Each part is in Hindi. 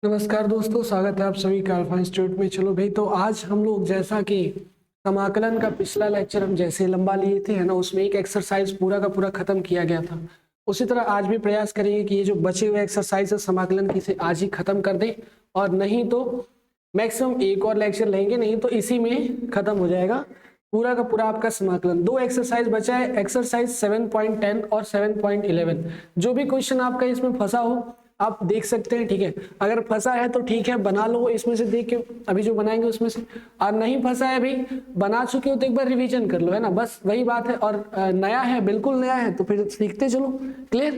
नमस्कार दोस्तों, स्वागत है आप सभी का अल्फा इंस्टीट्यूट में। चलो भाई, तो आज हम लोग जैसा कि समाकलन का पिछला लेक्चर हम जैसे लंबा लिए थे है ना, उसमें एक एक्सरसाइज पूरा का पूरा खत्म किया गया था। उसी तरह आज भी प्रयास करेंगे कि ये जो बचे हुए एक्सरसाइज है समाकलन की से आज ही खत्म कर दें, और नहीं तो मैक्सिमम एक और लेक्चर लेंगे, नहीं तो इसी में खत्म हो जाएगा पूरा का पूरा आपका समाकलन। दो एक्सरसाइज बचा है, एक्सरसाइज 7.10 और 7.11। जो भी क्वेश्चन आपका इसमें फंसा हो आप देख सकते हैं, ठीक है। अगर फंसा है तो ठीक है, बना लो इसमें से देख के, अभी जो बनाएंगे उसमें से। और नहीं फंसा है भाई, बना चुके हो तो एक बार रिवीजन कर लो, है ना, बस वही बात है। और नया है, बिल्कुल नया है तो फिर सीखते चलो। क्लियर?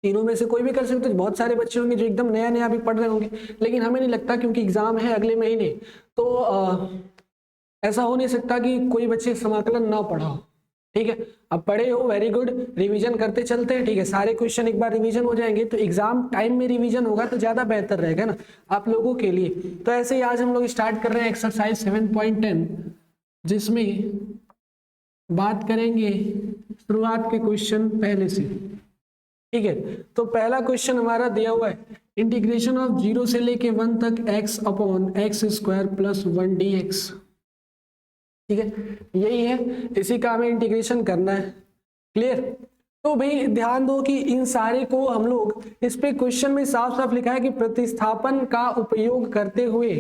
तीनों में से कोई भी कर सकते हो। बहुत सारे बच्चे होंगे जो एकदम नया नया भी पढ़ रहे होंगे, लेकिन हमें नहीं लगता, क्योंकि एग्जाम है अगले महीने, तो ऐसा हो नहीं सकता कि कोई बच्चे समाकलन ना पढ़ा हो। ठीक है, अब पढ़े हो, वेरी गुड, रिवीजन करते चलते हैं। ठीक है, सारे क्वेश्चन एक बार रिवीजन हो जाएंगे तो एग्जाम टाइम में रिवीजन होगा तो ज्यादा बेहतर रहेगा ना आप लोगों के लिए। तो ऐसे ही आज हम लोग स्टार्ट कर रहे हैं एक्सरसाइज 7.10, जिसमें बात करेंगे शुरुआत के क्वेश्चन पहले से। ठीक है, तो पहला क्वेश्चन हमारा दिया हुआ है, इंटीग्रेशन ऑफ 0 से लेके 1 तक x upon x square plus 1 dx। ठीक है, यही है, इसी का हमें इंटीग्रेशन करना है। क्लियर? तो भाई ध्यान दो कि इन सारे को हम लोग, इस पे क्वेश्चन में साफ साफ लिखा है कि प्रतिस्थापन का उपयोग करते हुए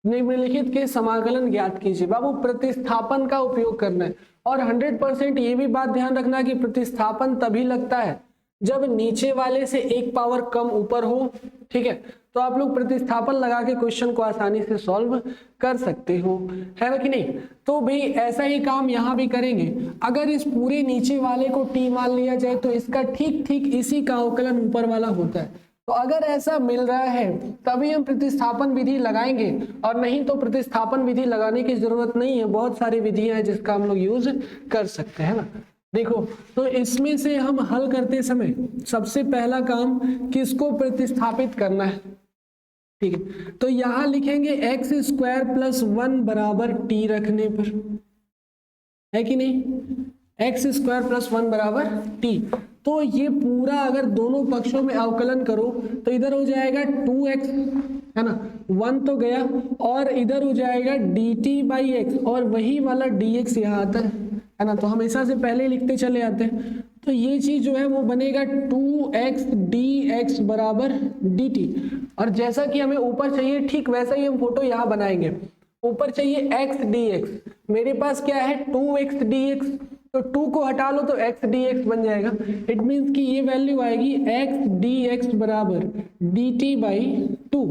निम्नलिखित के समाकलन ज्ञात कीजिए। बाबू, प्रतिस्थापन का उपयोग करना है, और 100% ये भी बात ध्यान रखना कि प्रतिस्थापन तभी लगता है जब नीचे वाले से एक पावर कम ऊपर हो। ठीक है, तो आप लोग प्रतिस्थापन लगा के क्वेश्चन को आसानी से सॉल्व कर सकते हो, है ना कि नहीं। तो भाई ऐसा ही काम यहाँ भी करेंगे। अगर इस पूरे नीचे वाले को t मान लिया जाए तो इसका ठीक ठीक इसी का अवकलन ऊपर वाला होता है। तो अगर ऐसा मिल रहा है तभी हम प्रतिस्थापन विधि लगाएंगे, और नहीं तो प्रतिस्थापन विधि लगाने की जरूरत नहीं है। बहुत सारी विधियां हैं जिसका हम लोग यूज कर सकते हैं ना। देखो, तो इसमें से हम हल करते समय सबसे पहला काम किसको प्रतिस्थापित करना है। ठीक है, तो यहां लिखेंगे एक्स स्क्वायर प्लस 1 बराबर टी रखने पर, है कि नहीं, एक्स स्क्वायर प्लस 1 बराबर टी। तो ये पूरा अगर दोनों पक्षों में अवकलन करो तो इधर हो जाएगा 2x, है ना, 1 तो गया, और इधर हो जाएगा dt बाई एक्स, और वही वाला dx यहाँ आता है ना। तो हमेशा से पहले लिखते चले आते हैं, तो ये चीज जो है वो बनेगा 2x dx बराबर dt। और जैसा कि हमें ऊपर चाहिए ठीक वैसा ही हम फोटो यहाँ बनाएंगे। ऊपर चाहिए x dx, मेरे पास क्या है 2x dx, तो 2 को हटा लो तो x dx बन जाएगा। इट मीन्स कि ये वैल्यू आएगी x dx बराबर dt बाई 2।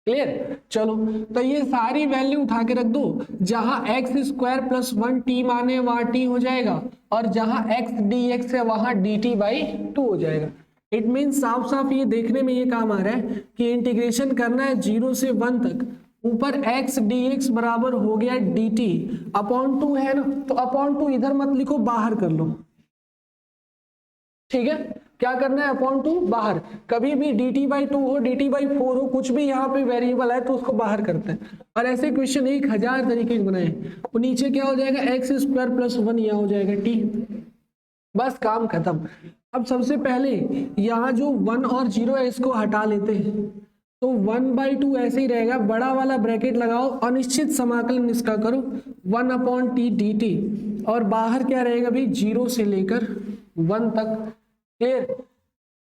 क्लियर? चलो, तो ये सारी वैल्यू उठा के रख दो। जहां एक्स स्क्वायर प्लस 1 टी माने वहां टी हो जाएगा, और जहां x dx है वहां dt बाई 2 हो जाएगा। इट मीन्स साफ साफ ये देखने में ये काम आ रहा है कि इंटीग्रेशन करना है 0 से 1 तक, ऊपर x dx बराबर हो गया dt अपॉन 2 है ना, तो अपॉन 2 इधर मत लिखो, बाहर कर लो। ठीक है, क्या करना है, अपॉन 2 बाहर। कभी भी dt बाई 2 हो, dt बाई 4 हो, कुछ भी यहाँ पे वेरिएबल है तो उसको बाहर करते हैं। और ऐसे क्वेश्चन 1000 तरीके के बनाए। वो नीचे क्या हो जाएगा, एक्स स्क्वायर प्लस 1, यहाँ हो जाएगा t, बस काम खत्म। अब सबसे पहले यहाँ जो 1 और 0 है इसको हटा लेते हैं, तो 1/2 ऐसे ही रहेगा, बड़ा वाला ब्रैकेट लगाओ, अनिश्चित समाकलन इसका करो 1 अपॉन टी dt, और बाहर क्या रहेगा भाई 0 से लेकर 1 तक। क्लियर?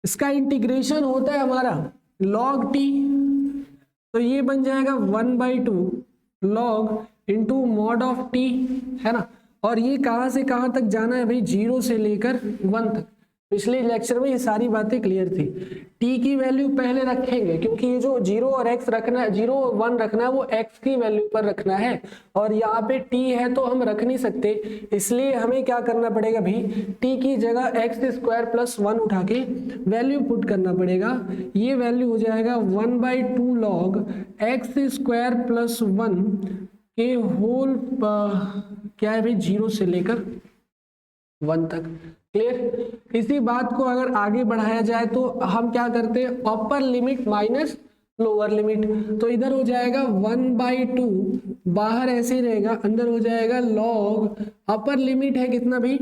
इसका इंटीग्रेशन होता है हमारा log t, तो ये बन जाएगा 1/2 log into mod of t, है ना। और ये कहां से कहां तक जाना है भाई, 0 से लेकर 1 तक। पिछले लेक्चर में ये सारी बातें क्लियर थी। t की वैल्यू पहले रखेंगे, क्योंकि ये जो 0 और x रखना है, 0 और 1 रखना है, वो x की वैल्यू पर रखना है, और यहाँ पे t है तो हम रख नहीं सकते, इसलिए हमें क्या करना पड़ेगा भाई, t की जगह एक्स स्क्वायर प्लस 1 उठा के वैल्यू पुट करना पड़ेगा। ये वैल्यू हो जाएगा 1/2 लॉग एक्स स्क्वायर प्लस 1 के होल क्या है भाई, 0 से लेकर 1 तक। क्लियर? इसी बात को अगर आगे बढ़ाया जाए तो हम क्या करते हैं, upper limit minus lower limit, तो इधर हो जाएगा 1/2, बाहर ऐसे ही रहेगा, अंदर हो जाएगा लॉग, अपर लिमिट है कितना भाई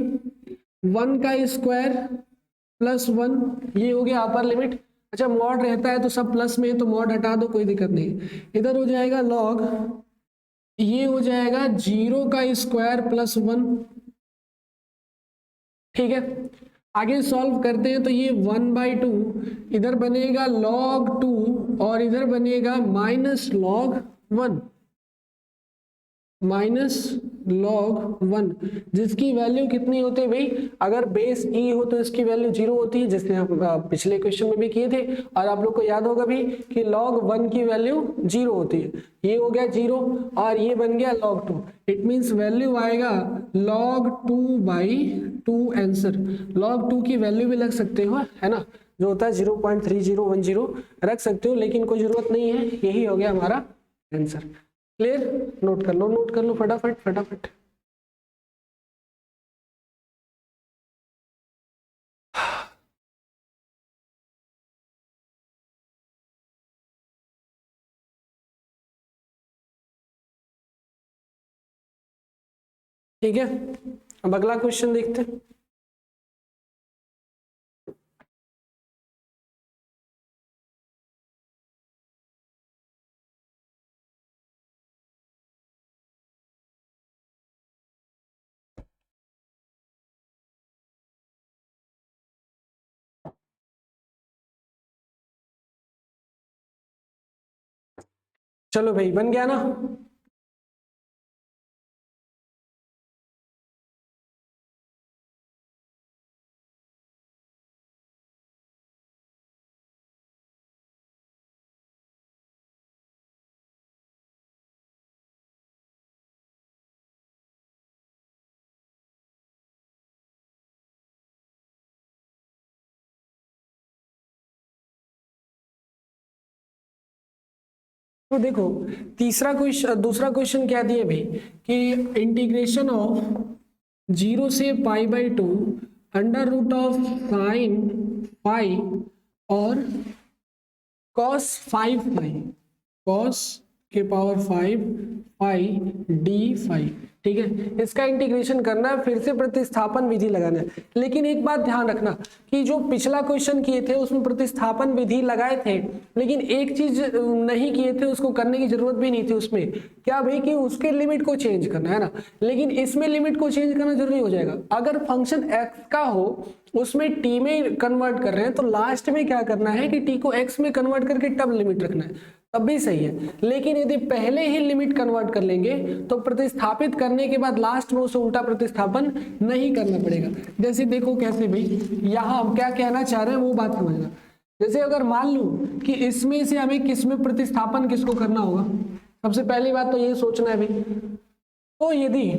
1 का स्क्वायर प्लस 1, ये हो गया अपर लिमिट, अच्छा मॉड रहता है तो सब प्लस में है तो मॉड हटा दो, कोई दिक्कत नहीं। इधर हो जाएगा लॉग, ये हो जाएगा 0 का स्क्वायर प्लस 1, ठीक है। आगे सॉल्व करते हैं तो ये 1/2 इधर बनेगा log 2 और इधर बनेगा -log 1, -log 1, जिसकी वैल्यू कितनी होती है भाई, अगर बेस e हो तो इसकी वैल्यू 0 होती है, जिसने हम पिछले क्वेश्चन में भी किए थे। और आप लोग को याद होगा भी कि log 1 की वैल्यू 0 होती है। ये हो गया 0 और ये बन गया log 2। इट मींस वैल्यू आएगा log 2/2 आंसर। log 2 की वैल्यू भी लग सकते हो, है ना, जो होता है 0.3010 रख सकते हो, लेकिन कोई जरूरत नहीं है। यही हो गया हमारा आंसर। क्लियर? नोट कर लो फटाफट फटाफट। ठीक है, अब अगला क्वेश्चन देखते हैं। चलो भाई, बन गया ना? तो देखो तीसरा क्वेश्चन, दूसरा क्वेश्चन क्या दिया भाई कि इंटीग्रेशन ऑफ 0 से π/2 under root of sine phi और cos 5 फाई, cos के पावर 5 फाई डी फाई, ठीक है। इसका इंटीग्रेशन करना है, फिर से प्रतिस्थापन विधि लगाना है। लेकिन एक बात ध्यान रखना कि जो पिछला क्वेश्चन किए थे उसमें प्रतिस्थापन विधि लगाए थे, लेकिन एक चीज नहीं किए थे, उसको करने की जरूरत भी नहीं थी उसमें, क्या भाई कि उसके लिमिट को चेंज करना, है ना। लेकिन इसमें लिमिट को चेंज करना जरूरी हो जाएगा। अगर फंक्शन x का हो उसमें t में कन्वर्ट कर रहे हैं तो लास्ट में क्या करना है कि t को x में कन्वर्ट करके तब लिमिट रखना है, तब भी सही है। लेकिन यदि पहले ही लिमिट कन्वर्ट कर लेंगे तो प्रतिस्थापित करने के बाद लास्ट में उसे उल्टा प्रतिस्थापन नहीं करना पड़ेगा। जैसे देखो कैसे भाई, यहाँ हम क्या कहना चाह रहे हैं वो बात समझना। जैसे अगर मान लूं कि इसमें से हमें किस में प्रतिस्थापन किसको करना होगा, सबसे पहली बात तो ये सोचना है भाई, तो यदि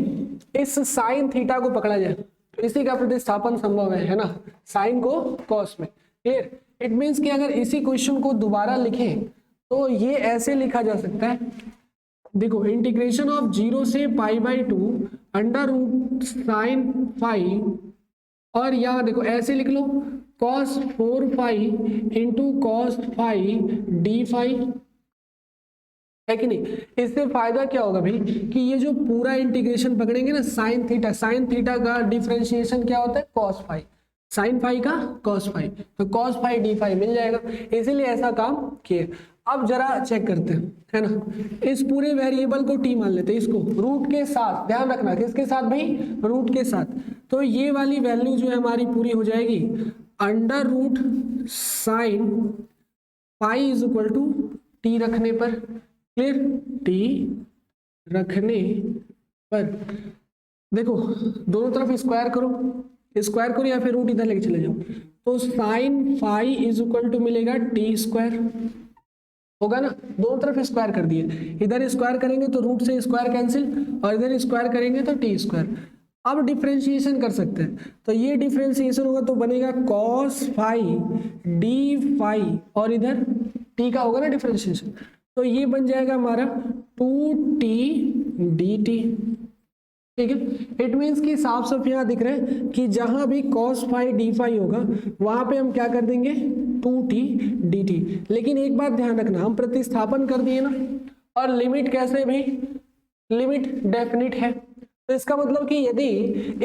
इस साइन थीटा को पकड़ा जाए तो इसी का प्रतिस्थापन संभव है ना, साइन को कॉस में। क्लियर? इट मीन्स कि अगर इसी क्वेश्चन को दोबारा लिखें तो ये ऐसे लिखा जा सकता है, देखो इंटीग्रेशन ऑफ 0 से π/2 अंडर रूट साइन फाई, और यहाँ देखो ऐसे लिख लो cos 4 phi into cos phi d phi, है कि नहीं। इससे फायदा क्या होगा भाई कि ये जो पूरा इंटीग्रेशन पकड़ेंगे ना साइन थीटा का डिफरेंशिएशन क्या होता है cos फाई, साइन फाई का cos फाई, तो cos फाई डी फाई मिल जाएगा, इसीलिए ऐसा काम किए। अब जरा चेक करते हैं, है ना, इस पूरे वेरिएबल को t मान लेते हैं, इसको रूट के साथ, ध्यान रखना किसके साथ भाई, रूट के साथ। तो ये वाली वैल्यू जो है हमारी पूरी हो जाएगी under root sine pi is equal to t रखने पर, क्लियर, टी रखने पर देखो दोनों तरफ स्क्वायर करो या फिर रूट इधर लेके चले जाओ, तो sine phi is equal to मिलेगा टी स्क्वायर, होगा ना, दोनों तरफ स्क्वायर कर दिए, इधर स्क्वायर करेंगे तो रूट से स्क्वायर कैंसिल और इधर स्क्वायर करेंगे तो टी स्क्वायर। अब डिफरेंशिएशन कर सकते हैं, तो ये डिफरेंशिएशन होगा तो बनेगा cos फाई डी फाई और इधर t का होगा ना डिफरेंशिएशन, तो ये बन जाएगा हमारा 2t dt, ठीक है। इट मीन्स कि साफ साफ यहाँ दिख रहा है कि जहां भी cos फाई डी फाई होगा वहां पे हम क्या कर देंगे 2t dt। लेकिन एक बात ध्यान रखना, हम प्रतिस्थापन कर दिए ना, और लिमिट कैसे भाई, लिमिट डेफिनिट है, तो इसका मतलब कि यदि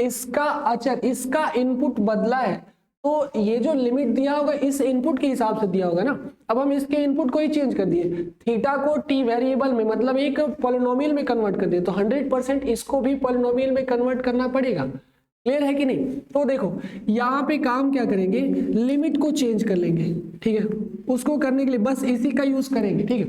इसका अचर, इसका इनपुट बदला है तो ये जो लिमिट दिया होगा इस इनपुट के हिसाब से दिया होगा ना। अब हम इसके इनपुट को ही चेंज कर दिए, थीटा को टी वेरिएबल में मतलब एक पॉलिनोमियल में कन्वर्ट कर दिए, तो 100% इसको भी पॉलिनोमियल में कन्वर्ट करना पड़ेगा। क्लियर है कि नहीं? तो देखो यहाँ पे काम क्या करेंगे, लिमिट को चेंज कर लेंगे, ठीक है। उसको करने के लिए बस इसी का यूज करेंगे, ठीक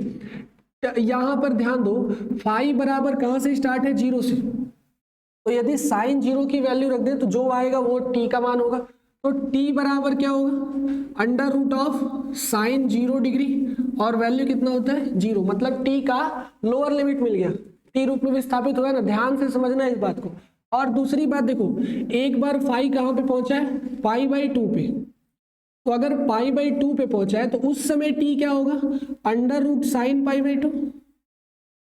है। यहाँ पर ध्यान दो, फाई बराबर कहाँ से स्टार्ट है, 0 से। तो यदि साइन 0 की वैल्यू रख दें तो जो आएगा वो टी का मान होगा। तो t बराबर क्या होगा, under root of sine 0 degree और वैल्यू कितना होता है 0, मतलब t का लोअर लिमिट मिल गया, t रूप में विस्थापित होगा ना। ध्यान से समझना है इस बात को। और दूसरी बात देखो, एक बार फाई कहाँ पे पहुंचा है, π/2 पे। तो अगर π/2 पे पहुंचा है तो उस समय t क्या होगा, अंडर रूट साइन π/2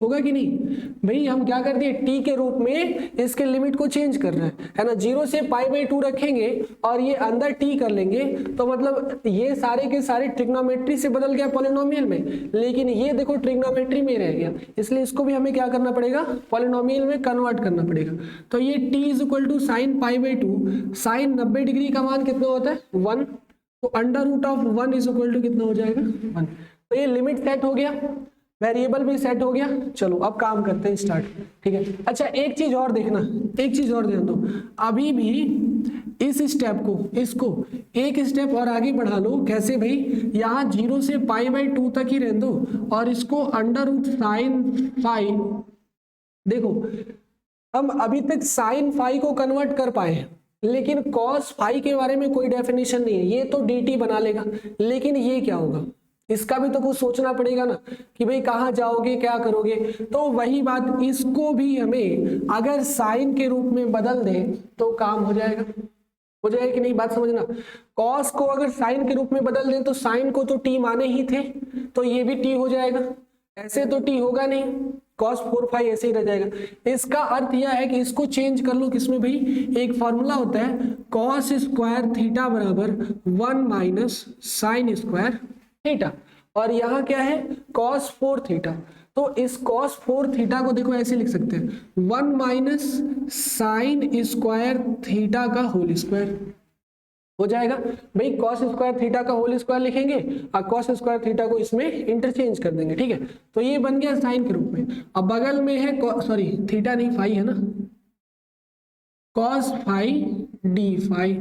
होगा कि नहीं। भाई हम क्या कर दिए, t के रूप में इसके लिमिट को चेंज कर रहे हैं, है ना। 0 से π/2 रखेंगे और ये अंदर t कर लेंगे, तो मतलब ये सारे के सारे ट्रिग्नोमेट्री से बदल गया पॉलिनोमियल में, लेकिन ये देखो ट्रिग्नोमेट्री में रह गया, इसलिए इसको भी हमें क्या करना पड़ेगा, पॉलिनोमियल में कन्वर्ट करना पड़ेगा। तो ये t = साइन π/2, साइन 90 डिग्री का मान कितना होता है 1, तो अंडर रूट ऑफ 1 = कितना हो जाएगा 1। तो ये लिमिट सेट हो गया, वेरिएबल भी सेट हो गया। चलो अब काम करते हैं स्टार्ट, ठीक है। अच्छा एक चीज और देखना, एक चीज और ध्यान दो, अभी भी इस स्टेप को, इसको एक स्टेप और आगे बढ़ा लो। कैसे भाई, यहाँ 0 से π/2 तक ही रहने दो और इसको अंडर रूट साइन फाई, देखो हम अभी तक साइन फाई को कन्वर्ट कर पाए हैं, लेकिन कॉस फाई के बारे में कोई डेफिनेशन नहीं है, ये तो dt बना लेगा, लेकिन ये क्या होगा, इसका भी तो कुछ सोचना पड़ेगा ना कि भाई कहाँ जाओगे, क्या करोगे। तो वही बात, इसको भी हमें अगर साइन के रूप में बदल दें तो काम हो जाएगा, हो जाएगा कि नहीं, बात समझना। कॉस को अगर साइन के रूप में बदल दें तो साइन को तो टी माने ही थे, तो ये भी टी हो जाएगा, ऐसे तो टी होगा नहीं, cos 4 ऐसे ही रह जाएगा। इसका अर्थ यह है कि इसको चेंज कर लो किसमें भाई, एक फॉर्मूला होता है cos स्क्वायर थीटा बराबर 1 - साइन स्क्वायर थीटा, और यहाँ क्या है cos 4 थीटा। तो इस cos 4 थीटा को देखो ऐसे लिख सकते हैं 1 - साइन स्क्वायर थीटा का होल स्क्वायर हो जाएगा। भाई cos स्क्वायर थीटा का होल स्क्वायर लिखेंगे और cos स्क्वायर थीटा को इसमें इंटरचेंज कर देंगे, ठीक है। तो ये बन गया साइन के रूप में। अब बगल में है, सॉरी थीटा नहीं फाई है ना, cos फाई डी फाई,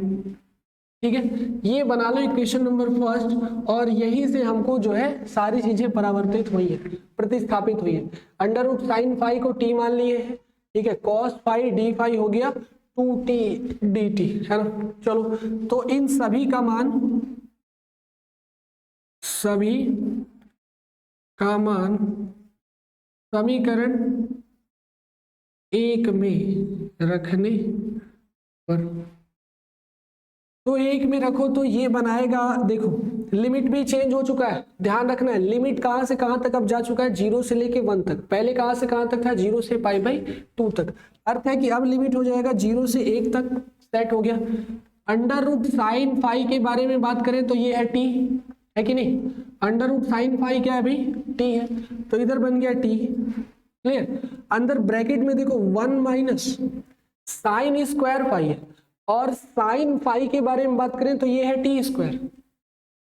ठीक है। ये बना लो इक्वेशन नंबर फर्स्ट, और यहीं से हमको जो है सारी चीजें परावर्तित हुई है, प्रतिस्थापित हुई है। अंडर रूट साइन फाई को टी मान लिए हैं, ठीक है, cos फाई डी फाई हो गया 2t dt, है ना। चलो तो इन सभी का मान, सभी का मान समीकरण 1 में रखने पर, तो 1 में रखो तो ये बनाएगा, देखो लिमिट भी चेंज हो चुका है, ध्यान रखना है। लिमिट कहां से कहां तक अब जा चुका है, 0 से लेके 1 तक। पहले कहां से कहां तक था, 0 से π/2 तक। अर्थ है कि अब लिमिट हो जाएगा 0 से 1 तक, सेट हो गया। अंडर रूट साइन फाई के बारे में बात करें तो ये है t, है कि नहीं। अंडर रूट साइन फाई क्या है भाई, t है, तो इधर बन गया t, क्लियर। अंदर ब्रैकेट में देखो 1 - साइन स्क्वायर फाई है, और साइन फाई के बारे में बात करें तो ये है टी स्क्वायर,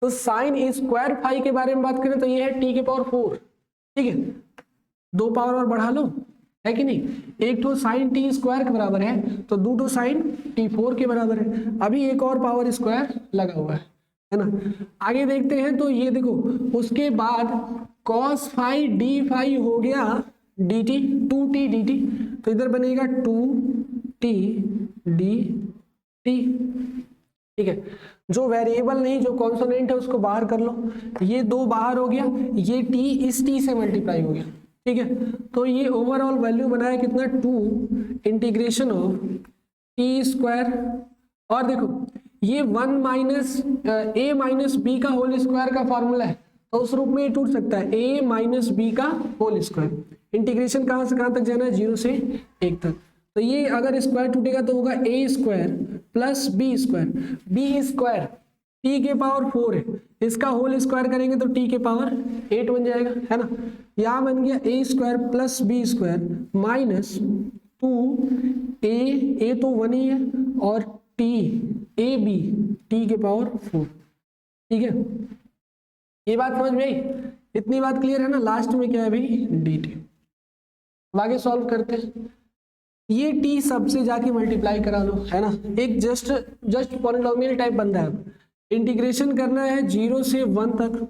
तो साइन स्क्वायर फाई के बारे में बात करें तो ये है टी की पावर 4, ठीक है। 2 पावर और बढ़ा लो, है कि नहीं। एक तो साइन टी स्क्वायर के बराबर है तो 2 साइन टी 4 के बराबर है, अभी एक और पावर स्क्वायर लगा हुआ है ना। आगे देखते हैं तो ये देखो, उसके बाद cos फाई डी फाई हो गया dt, 2t dt, तो इधर बनेगा 2t dt, ठीक है। जो वेरिएबल नहीं, जो कॉन्सोनेंट है उसको बाहर कर लो, ये 2 बाहर हो गया, ये t इस t से मल्टीप्लाई हो गया, ठीक है। तो ये ओवरऑल वैल्यू बनाया कितना, 2 इंटीग्रेशन ऑफ टी स्क्वायर, और देखो ये 1 - a - b का होल स्क्वायर का फॉर्मूला है, तो उस रूप में ये टूट सकता है a - b का होल स्क्वायर। इंटीग्रेशन कहां से कहां तक जाना है, 0 से 1 तक। तो ये अगर स्क्वायर टूटेगा तो होगा a square plus b square, b square t के पावर 4 है, इसका होल स्क्वायर करेंगे तो t के पावर 8 बन जाएगा, है ना। यहाँ बन गया a square plus b square minus 2 a तो 1 ही है, और t a b टी के पावर 4। ठीक है, ये बात समझ में आई? इतनी बात क्लियर है ना? लास्ट में क्या है भाई? D T. आगे सॉल्व करते हैं। ये टी सबसे जाके मल्टीप्लाई करा लो, है ना? एक जस्ट पॉलिनोमियल टाइप बन रहा है। इंटीग्रेशन करना है 0 से 1 तक।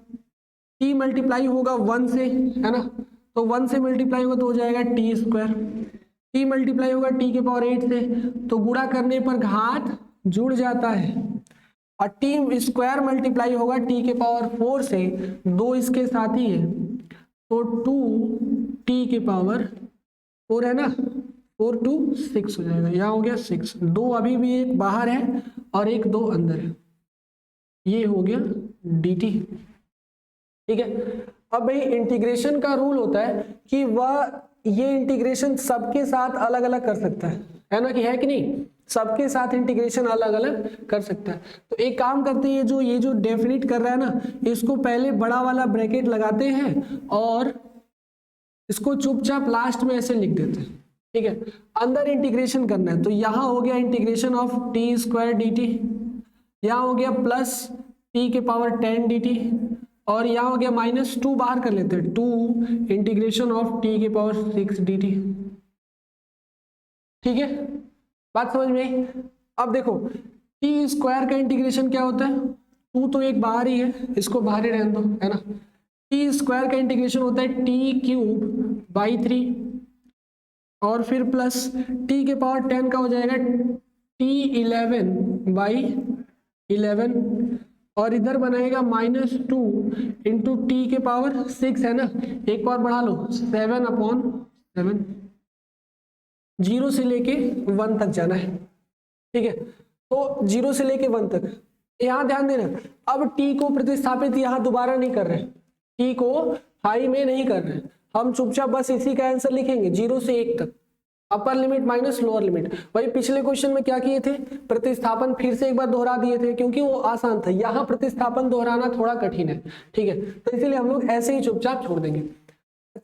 टी मल्टीप्लाई होगा 1 से, है ना? तो 1 से मल्टीप्लाई होगा तो हो जाएगा टी स्क्वायर। टी मल्टीप्लाई होगा टी के पावर 8 से, तो गुणा करने पर घात जुड़ जाता है। और टी स्क्वायर मल्टीप्लाई होगा टी के पावर 4 से, 2 इसके साथ ही है, तो 2 टी के पावर 4 है ना, 4 2 6 हो जाएगा। यहाँ हो गया 6, 2 अभी भी एक बाहर है और एक 2 अंदर है। ये हो गया डी टी। ठीक है, अब भाई इंटीग्रेशन का रूल होता है कि वह ये इंटीग्रेशन सबके साथ अलग अलग कर सकता है ना? कि है कि नहीं? सबके साथ इंटीग्रेशन अलग अलग कर सकता है। तो एक काम करते हैं, ये जो डेफिनिट कर रहा है ना, इसको पहले बड़ा वाला ब्रैकेट लगाते हैं और इसको चुपचाप लास्ट में ऐसे लिख देते हैं। ठीक है, अंदर इंटीग्रेशन करना है, तो यहाँ हो गया integration of T square D T, यहाँ हो गया प्लस टी के पावर 10 डी टी, और यहाँ हो गया -2 बाहर कर लेते हैं, 2 इंटीग्रेशन ऑफ टी के पावर 6 डी टी। ठीक है, बात समझ में आई? अब देखो टी स्क्वायर का इंटीग्रेशन क्या होता है? 2 तो एक बाहर ही है, इसको बाहर ही रहने दो, है ना? टी स्क्वायर का इंटीग्रेशन होता है टी क्यूब बाई 3, और फिर प्लस टी के पावर 10 का हो जाएगा टी 11 बाई 11, और इधर बनाएगा -2 इंटू टी के पावर 6, है ना? एक और बढ़ा लो, 7/7। 0 से लेके 1 तक जाना है। ठीक है, तो 0 से लेके 1 तक। यहाँ ध्यान देना, अब टी को प्रतिस्थापित यहाँ दोबारा नहीं कर रहे, टी को हाई में नहीं कर रहे, हम चुपचाप बस इसी का आंसर लिखेंगे 0 से 1 तक, upper limit minus lower limit. वही पिछले क्वेश्चन में क्या किए थे? प्रतिस्थापन फिर से एक बार दोहरा दिए थे, क्योंकि वो आसान था। यहाँ प्रतिस्थापन दोहराना थोड़ा कठिन है। ठीक है, तो इसीलिए हम लोग ऐसे ही चुपचाप छोड़ देंगे।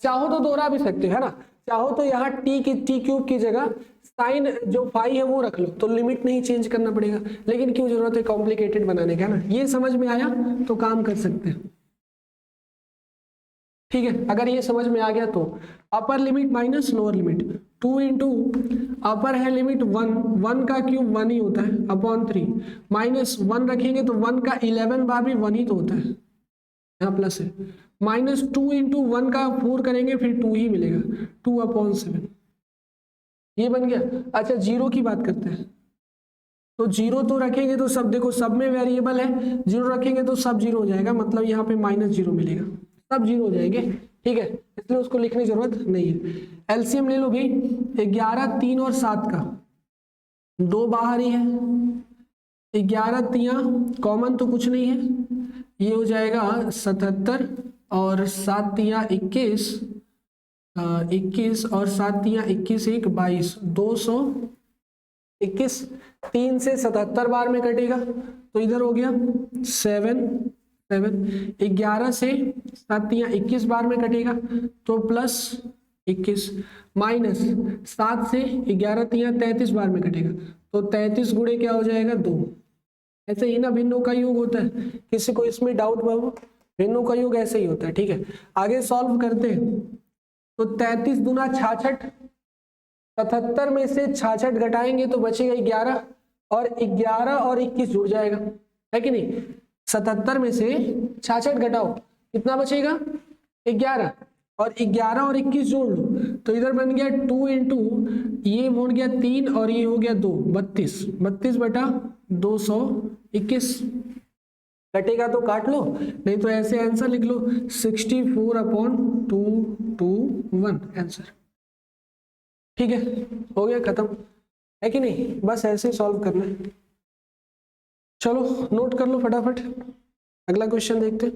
चाहो तो दोहरा भी सकते हो, है ना? चाहो तो यहाँ टी क्यूब की जगह साइन जो फाई है वो रख लो, तो लिमिट नहीं चेंज करना पड़ेगा। लेकिन क्यों जरूरत है कॉम्प्लिकेटेड बनाने का, है ना? ये समझ में आया तो काम कर सकते हैं। ठीक है, अगर ये समझ में आ गया तो upper limit minus lower limit, 2 into upper है लिमिट 1 का क्यूब 1 ही होता है अपॉन 3, -1 रखेंगे तो 1 का 11 बार भी 1 ही तो होता है, यहाँ प्लस है, -2 इंटू 1 का 4 करेंगे फिर 2 ही मिलेगा, 2/7। ये बन गया। अच्छा, जीरो की बात करते हैं, तो 0 तो रखेंगे तो सब, देखो सब में वेरिएबल है, 0 रखेंगे तो सब 0 हो जाएगा, मतलब यहाँ पे -0 मिलेगा, सब 0 हो जाएंगे। ठीक है, इसलिए उसको लिखने की जरूरत नहीं है। एलसीएम ले लो भाई, 11 3 और 7 का, 2 बाहर ही है, 11 3 कॉमन तो कुछ नहीं है, ये हो जाएगा 77, और 7 3 21, 21 और 7 3 21 1 22, 221। 3 से 77 बार में कटेगा तो इधर हो गया 7 7। 11 से 7 3 21 बार में कटेगा तो +21, माइनस 7 से 11 3 33 बार में कटेगा तो 33 गुणे क्या हो जाएगा 2। ऐसे ही ना भिन्नों का योग होता है, किसी को इसमें डाउट बाबू? भिन्नों का योग ऐसे ही होता है। ठीक है, आगे सॉल्व करते हैं। तो 33 दूना 66, 77 में से 66 घटाएंगे तो बचेगा 11, और 11 और 21 जुड़ जाएगा, है कि नहीं? 77 में से 66 घटाओ, कितना बचेगा? 11, और 11 और 21 जोड़ लो तो इधर बन गया 2 इंटू ये हो गया 3 और ये हो गया 2, 32, 32/221। कटेगा तो काट लो, नहीं तो ऐसे आंसर लिख लो 64/221 आंसर। ठीक है, हो गया खत्म, है कि नहीं? बस ऐसे सॉल्व करना है। चलो नोट कर लो फटाफट, अगला क्वेश्चन देखते हैं।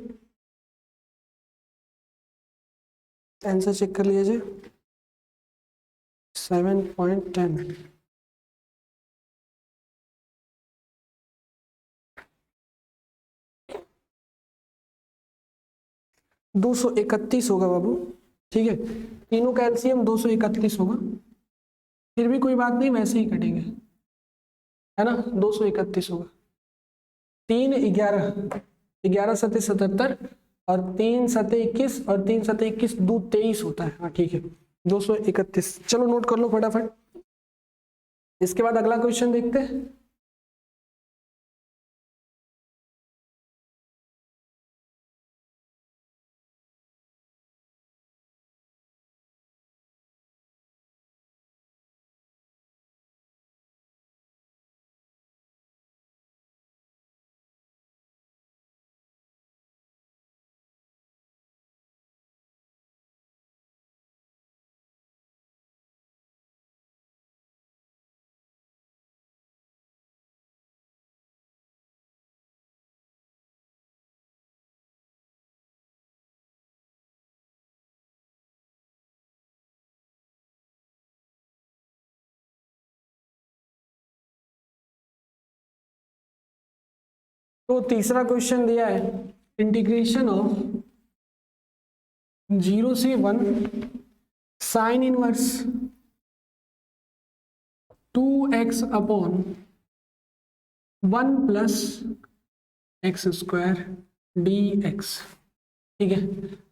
आंसर चेक कर लीजिए। 7.10 231 होगा बाबू। ठीक है, तीनों का एलसीएम 231 होगा, फिर भी कोई बात नहीं, वैसे ही कटेंगे, है ना? 231 होगा। 3 11 11 सत्ते 77 और 3 सत्ते 21 और 3 सत्ते 21 2 23 होता है। हाँ ठीक है 231। चलो नोट कर लो फटाफट। इसके बाद अगला क्वेश्चन देखते हैं। तो तीसरा क्वेश्चन दिया है इंटीग्रेशन ऑफ 0 से 1 sine inverse 2x upon 1 plus x square dx। ठीक है,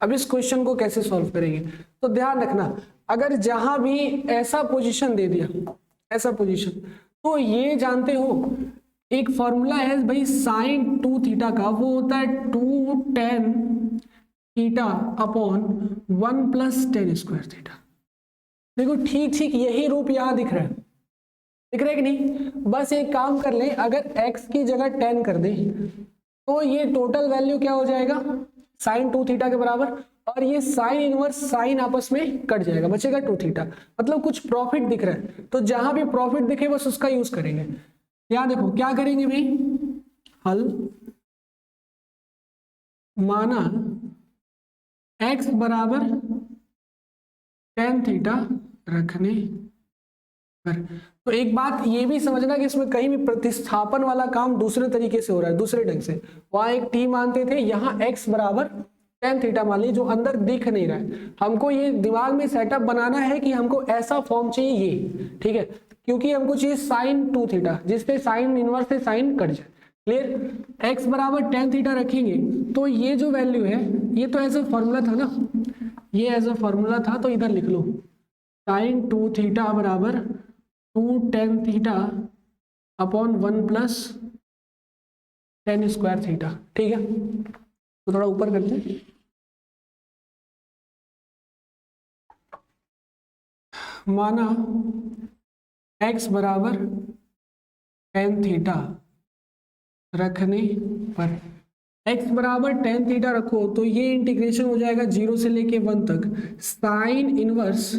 अब इस क्वेश्चन को कैसे सॉल्व करेंगे? तो ध्यान रखना, अगर जहां भी ऐसा पोजीशन दे दिया, ऐसा पोजीशन, तो ये जानते हो एक फॉर्मूला है भाई साइन 2 थीटा का, वो होता है 2 tan theta upon 1 plus tan square theta. देखो ठीक ठीक यही रूप यहां दिख रहा है, दिख रहा है कि नहीं? बस एक काम कर ले, अगर x की जगह 10 कर दे तो ये टोटल वैल्यू क्या हो जाएगा? साइन 2 थीटा के बराबर, और ये साइन इनवर्स साइन आपस में कट जाएगा, बचेगा 2 थीटा। मतलब कुछ प्रॉफिट दिख रहा है, तो जहां भी प्रॉफिट दिखे बस उसका यूज करेंगे। यहां देखो क्या करेंगे भाई, हल माना x बराबर tan थीटा रखने पर। तो एक बात ये भी समझना कि इसमें कहीं भी प्रतिस्थापन वाला काम दूसरे तरीके से हो रहा है, दूसरे ढंग से। वहां एक t मानते थे, यहाँ x बराबर tan थीटा मान ली, जो अंदर दिख नहीं रहा है। हमको ये दिमाग में सेटअप बनाना है कि हमको ऐसा फॉर्म चाहिए ये, ठीक है, क्योंकि हमको चाहिए साइन 2 थीटा जिसपे साइन इनवर्स से साइन कट जाए। क्लियर? x बराबर tan थीटा रखेंगे तो ये जो वैल्यू है, ये तो एज अ फॉर्मूला था ना, ये एज अ फॉर्मूला था, तो इधर लिख लो साइन 2 थीटा बराबर 2 tan theta upon 1 plus tan square theta. ठीक है, तो थोड़ा ऊपर करते हैं। माना x बराबर tan थीटा रखने पर, x बराबर tan थीटा रखो तो ये इंटीग्रेशन हो जाएगा 0 से लेके 1 तक साइन इनवर्स।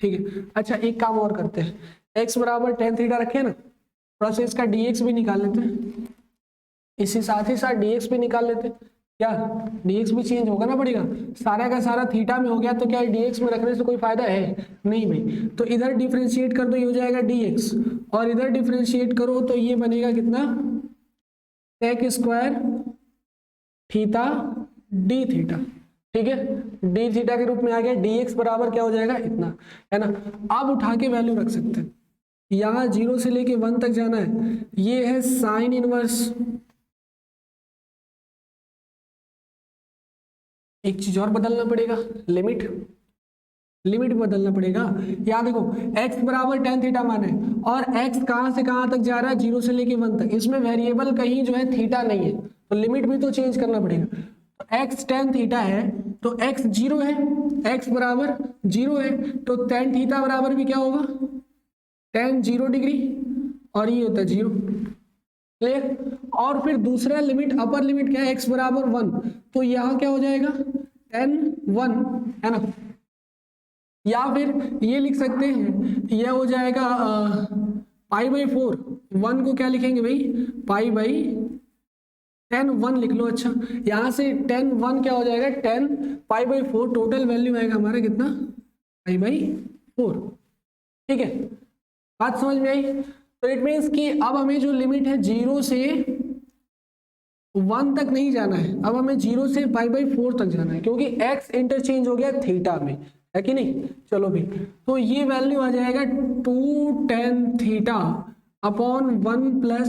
ठीक है, अच्छा एक काम और करते हैं, x बराबर tan थीटा रखे ना, थोड़ा सा इसका dx भी निकाल लेते हैं, इसी साथ ही साथ dx भी निकाल लेते हैं। क्या dx भी चेंज होगा ना, पड़ेगा, सारा का सारा थीटा में हो गया, तो क्या dx में रखने से कोई फायदा है? नहीं भाई। तो इधर डिफरेंशिएट कर दो, ये हो जाएगा dx, और इधर डिफरेंशिएट करो तो ये बनेगा कितना, sec square theta d theta. ठीक है, डी थीटा के रूप में आ गया, dx बराबर क्या हो जाएगा, इतना, है ना। अब उठा के वैल्यू रख सकते हैं, यहाँ 0 से लेके 1 तक जाना है, ये है साइन इनवर्स। एक चीज और बदलना पड़ेगा, लिमिट बदलना पड़ेगा। यहाँ देखो x बराबर tan थीटा माने, और x कहां से कहां तक जा रहा है, 0 से लेके 1 तक, इसमें वेरिएबल कहीं जो है थीटा नहीं है, तो लिमिट भी तो चेंज करना पड़ेगा। तो x tan थीटा है तो x 0 है, x बराबर 0 है, तो tan थीटा बराबर भी क्या होगा, tan 0 डिग्री, और ये होता है 0। क्लियर? और फिर दूसरा लिमिट, अपर लिमिट क्या है, x बराबर 1, तो यहाँ क्या हो जाएगा tan 1, है ना। या फिर ये लिख सकते हैं, यह हो जाएगा π/4, 1 को क्या लिखेंगे भाई, tan 1 लिख लो। अच्छा, यहाँ से tan 1 क्या हो जाएगा, tan π/4, टोटल वैल्यू आएगा हमारा कितना, π/4। ठीक है, बात समझ में आई? तो इट मीन्स कि अब हमें जो लिमिट है 0 से 1 तक नहीं जाना है, अब हमें 0 से π/4 तक जाना है, क्योंकि x इंटरचेंज हो गया थीटा में, है कि नहीं। चलो भी, तो ये वैल्यू आ जाएगा 2 tan theta upon 1 plus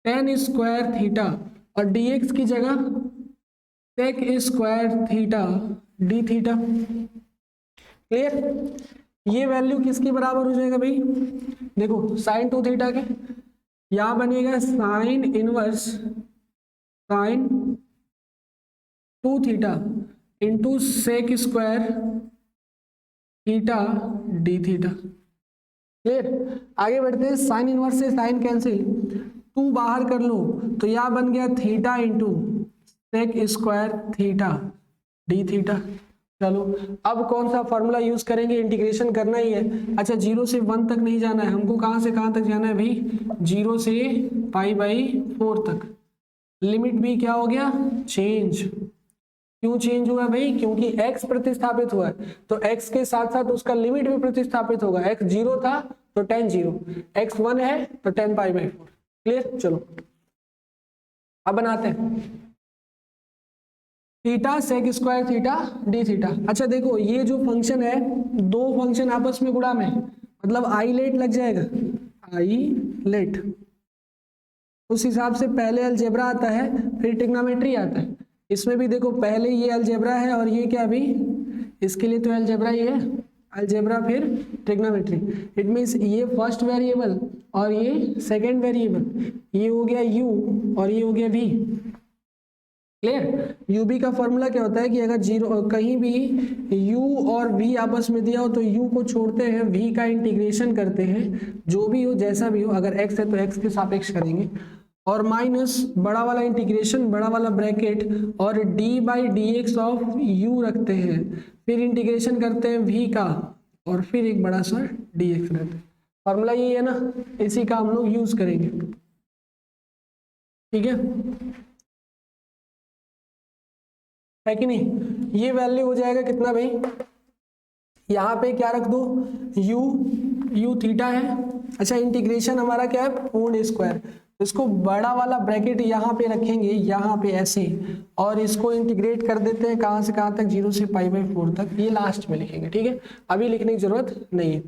tan square theta और dx की जगह sec square theta d theta. Clear? ये वैल्यू किसके बराबर हो जाएगा भाई? देखो साइन 2 थीटा के, यहां बनेगा sine inverse sine 2 theta into sec square theta d theta. Clear? आगे बढ़ते हैं। साइन इनवर्स से साइन कैंसिल, 2 बाहर कर लो तो यहां बन गया theta into sec square theta d theta. चलो अब कौन सा फॉर्मूला यूज करेंगे? इंटीग्रेशन करना ही है। अच्छा 0 से 1 तक नहीं जाना है हमको, कहां से कहां तक जाना है भाई? 0 से π/4 तक। लिमिट भी क्या हो गया? चेंज। क्यों चेंज हुआ भाई? क्योंकि x प्रतिस्थापित हुआ है तो x के साथ साथ उसका लिमिट भी प्रतिस्थापित होगा। x 0 था तो tan 0, x 1 है तो tan π/4। क्लियर? चलो अब बनाते हैं theta sec square theta d theta. अच्छा देखो ये जो फंक्शन है, दो फंक्शन आपस में गुणा में, मतलब आई लेट लग जाएगा, आई लेट। उस हिसाब से पहले अलजेब्रा आता है फिर ट्रिग्नोमेट्री आता है। इसमें भी देखो पहले ये अलजेब्रा है और ये क्या भी, इसके लिए तो अलजेब्रा ही है, अलजेब्रा फिर ट्रिग्नोमेट्री। इट मीन्स ये फर्स्ट वेरिएबल और ये सेकंड वेरिएबल, ये हो गया u और ये हो गया v। क्लियर? ub का फॉर्मूला क्या होता है कि अगर जीरो कहीं भी u और v आपस में दिया हो तो u को छोड़ते हैं, v का इंटीग्रेशन करते हैं, जो भी हो जैसा भी हो, अगर x है तो x के सापेक्ष करेंगे, और माइनस बड़ा वाला इंटीग्रेशन बड़ा वाला ब्रैकेट और d/dx ऑफ u रखते हैं, फिर इंटीग्रेशन करते हैं v का और फिर एक बड़ा सा dx रहता है। फॉर्मूला यही है ना, इसी का हम लोग यूज करेंगे। ठीक है कि नहीं? ये वैल्यू हो जाएगा कितना भाई? यहाँ पे क्या रख दो? u थीटा है। अच्छा इंटीग्रेशन हमारा क्या है? पूर्ण स्क्वायर। इसको बड़ा वाला ब्रैकेट यहाँ पे रखेंगे, यहाँ पे ऐसे, और इसको इंटीग्रेट कर देते हैं कहाँ से कहाँ तक? 0 से π/4 तक। ये लास्ट में लिखेंगे। ठीक है, अभी लिखने की जरूरत नहीं है।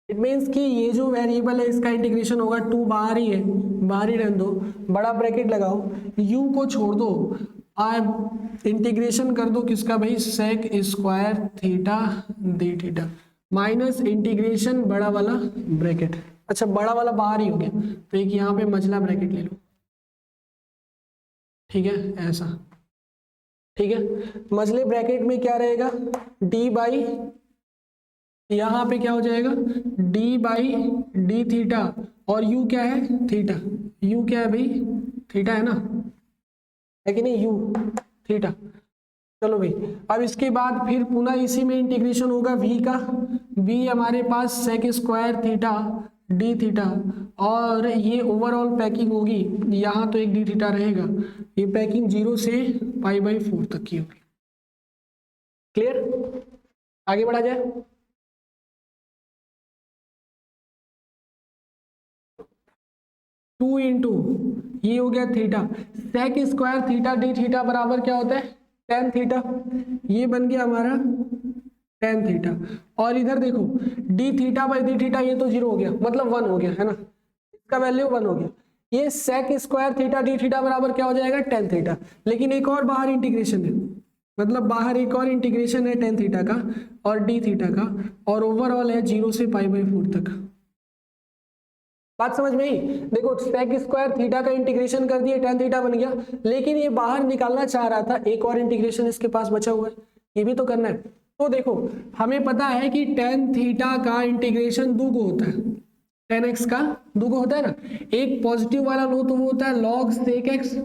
इट मीन्स कि ये जो वेरिएबल है इसका इंटीग्रेशन होगा, 2 बाहर ही है, बाहर ही रहने दो, बड़ा ब्रैकेट लगाओ, u को छोड़ दो, अब इंटीग्रेशन कर दो किसका भाई? Sec square theta d theta minus integration बड़ा वाला ब्रैकेट। अच्छा बड़ा वाला बाहर ही हो गया तो एक यहाँ पे मझला ब्रैकेट ले लो। ठीक है, ऐसा। ठीक है, मझले ब्रैकेट में क्या रहेगा? d बाई, यहाँ पे क्या हो जाएगा? d/d थीटा, और u क्या है? थीटा। u क्या है भाई? थीटा है ना, है कि नहीं? u theta. चलो भाई अब इसके बाद फिर पुनः इसी में इंटीग्रेशन होगा v का। v हमारे पास sec square theta d theta, और ये ओवरऑल पैकिंग होगी, यहाँ तो एक डी थीटा रहेगा, ये पैकिंग 0 से π/4 तक की होगी। क्लियर? आगे बढ़ा जाए। टू इंटू ये हो गया theta, sec square theta d theta बराबर क्या होता है? Tan theta. ये बन गया हमारा टेन थीटा, और इधर देखो d theta by d theta, ये तो 0 हो गया, मतलब 1 हो गया है ना, इसका वैल्यू 1 हो गया। ये sec square theta d theta बराबर क्या हो जाएगा? Tan theta. लेकिन एक और बाहर इंटीग्रेशन है, मतलब बाहर एक और इंटीग्रेशन है टेन थीटा का और डी थीटा का, और ओवरऑल है 0 से π/4 तक। बात समझ में आई? देखो सेक स्क्वायर थीटा का इंटीग्रेशन कर दिया, टेन थीटा बन गया, लेकिन ये बाहर निकालना चाह रहा था, एक और इंटीग्रेशन इसके पास बचा हुआ है, ये भी तो करना है। तो देखो हमें पता है कि टेन थीटा का इंटीग्रेशन दो गो होता है, टेन एक्स का दो गो होता है ना, एक पॉजिटिव वाला लो तो वो होता है लॉग सेक एक्स,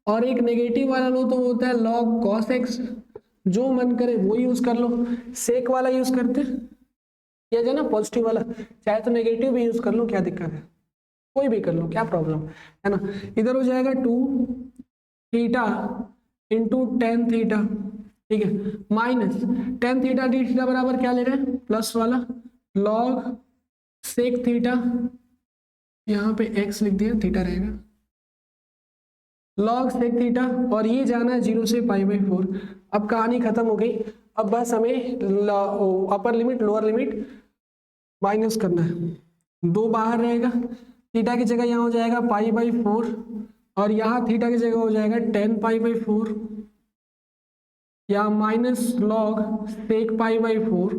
और एक नेगेटिव वाला लो तो वो होता है लॉग कॉस एक्स। जो मन करे वो यूज कर लो। सेक वाला यूज करते या जो ना पॉजिटिव वाला, चाहे तो नेगेटिव भी यूज कर लो, क्या दिक्कत है? कोई भी कर लो, क्या प्रॉब्लम है ना। इधर हो जाएगा 2 थीटा इंटू टेन थीटा, ठीक है, minus tan theta d theta बराबर क्या ले रहे हैं? प्लस वाला लॉग सेक थीटा, यहाँ पे x लिख दिया, थीटा रहेगा, लॉग सेक थीटा, और ये जाना है 0 से π/4। अब कहानी खत्म हो गई। अब बस हमें upper limit lower limit minus करना है, 2 बाहर रहेगा, थीटा की जगह यहाँ हो जाएगा π/4 और यहाँ थीटा की जगह हो जाएगा 10π/4 या माइनस लॉग सेक π/4।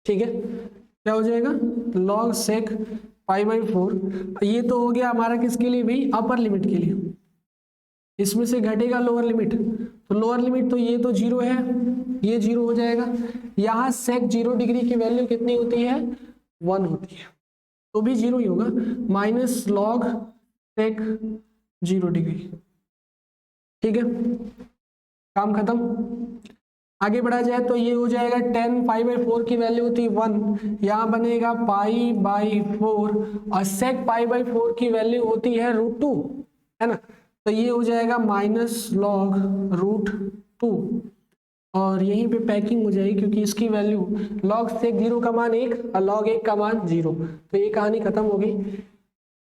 ठीक है, क्या हो जाएगा, लॉग सेक π/4। ये तो हो गया हमारा किसके लिए भाई, अपर लिमिट के लिए। इसमें से घटेगा लोअर लिमिट, तो लोअर लिमिट तो ये तो 0 है, ये 0 हो जाएगा। यहाँ सेक 0 डिग्री की वैल्यू कितनी होती है, 1 होती है, तो भी 0 ही होगा, माइनस लॉग सेक 0 डिग्री। ठीक है, काम खत्म। आगे बढ़ा जाए तो ये हो जाएगा 10π/4 की वैल्यू होती है 1, यहाँ बनेगा π/4 और सेक π/4 की वैल्यू होती है √2, है ना, तो ये हो जाएगा माइनस लॉग √2 और यहीं पे पैकिंग हो जाएगी क्योंकि इसकी वैल्यू लॉग सेक 0 का मान 1 और लॉग 1 का मान 0, तो ये कहानी खत्म हो गई।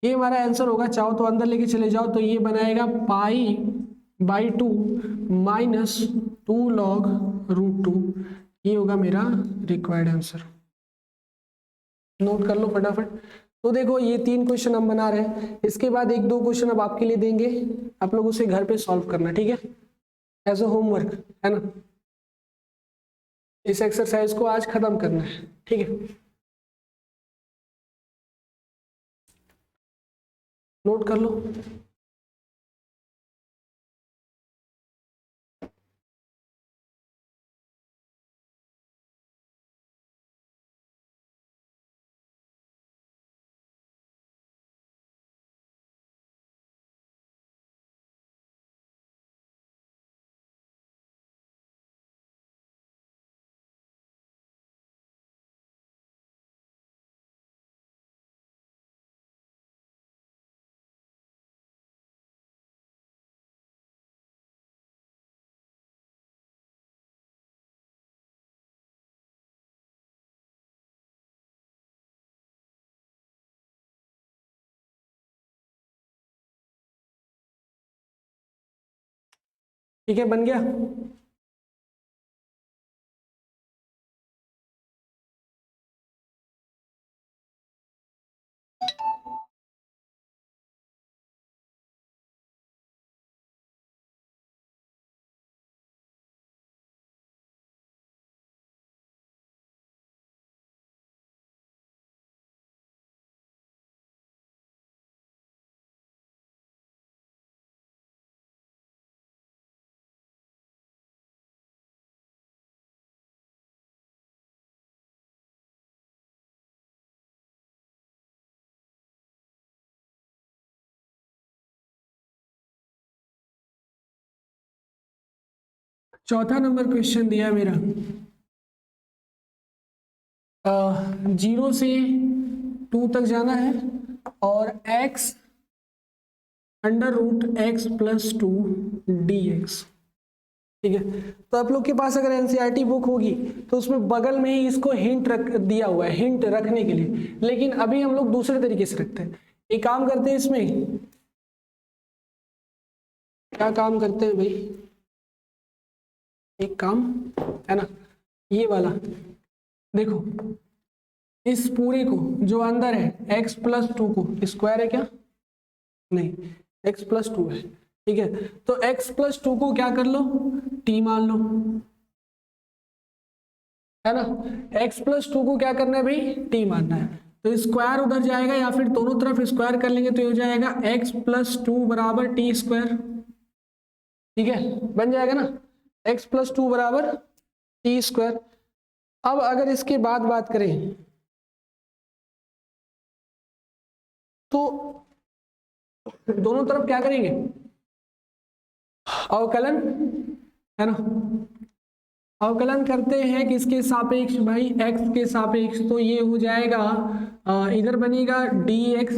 ये हमारा आंसर होगा, चाहो तो अंदर लेके चले जाओ तो ये बनाएगा π/2 माइनस 2 लॉग √2, ये होगा मेरा रिक्वायर्ड आंसर। नोट कर लो फटाफट। तो देखो ये 3 क्वेश्चन हम बना रहे हैं, इसके बाद 1-2 क्वेश्चन अब आपके लिए देंगे, आप लोग उसे घर पे सॉल्व करना, ठीक है, एज अ होमवर्क, है ना। इस एक्सरसाइज को आज खत्म करना है, ठीक है, नोट कर लो। ठीक है, बन गया। चौथा नंबर क्वेश्चन दिया मेरा, 0 से 2 तक जाना है और x √x + 2 dx। ठीक है, तो आप लोग के पास अगर एनसीईआरटी बुक होगी तो उसमें बगल में ही इसको हिंट दिया हुआ है, हिंट रखने के लिए, लेकिन अभी हम लोग दूसरे तरीके से रखते हैं। एक काम करते हैं, इसमें क्या काम करते हैं भाई, एक काम है ना, ये वाला देखो, इस पूरे को जो अंदर है x + 2 को स्क्वायर है क्या, नहीं, x + 2 है, ठीक है, तो x + 2 को क्या कर लो, t मान लो, है ना, x + 2 को क्या करना है भाई, t मानना है, तो स्क्वायर उधर जाएगा या फिर दोनों तरफ स्क्वायर कर लेंगे तो ये हो जाएगा x + 2 = t²। ठीक है, बन जाएगा ना, x + 2 = t²। अब अगर इसके बाद बात करें तो दोनों तरफ क्या करेंगे, अवकलन, है ना, अवकलन करते हैं किसके सापेक्ष भाई, x के सापेक्ष, तो ये हो जाएगा इधर बनेगा dx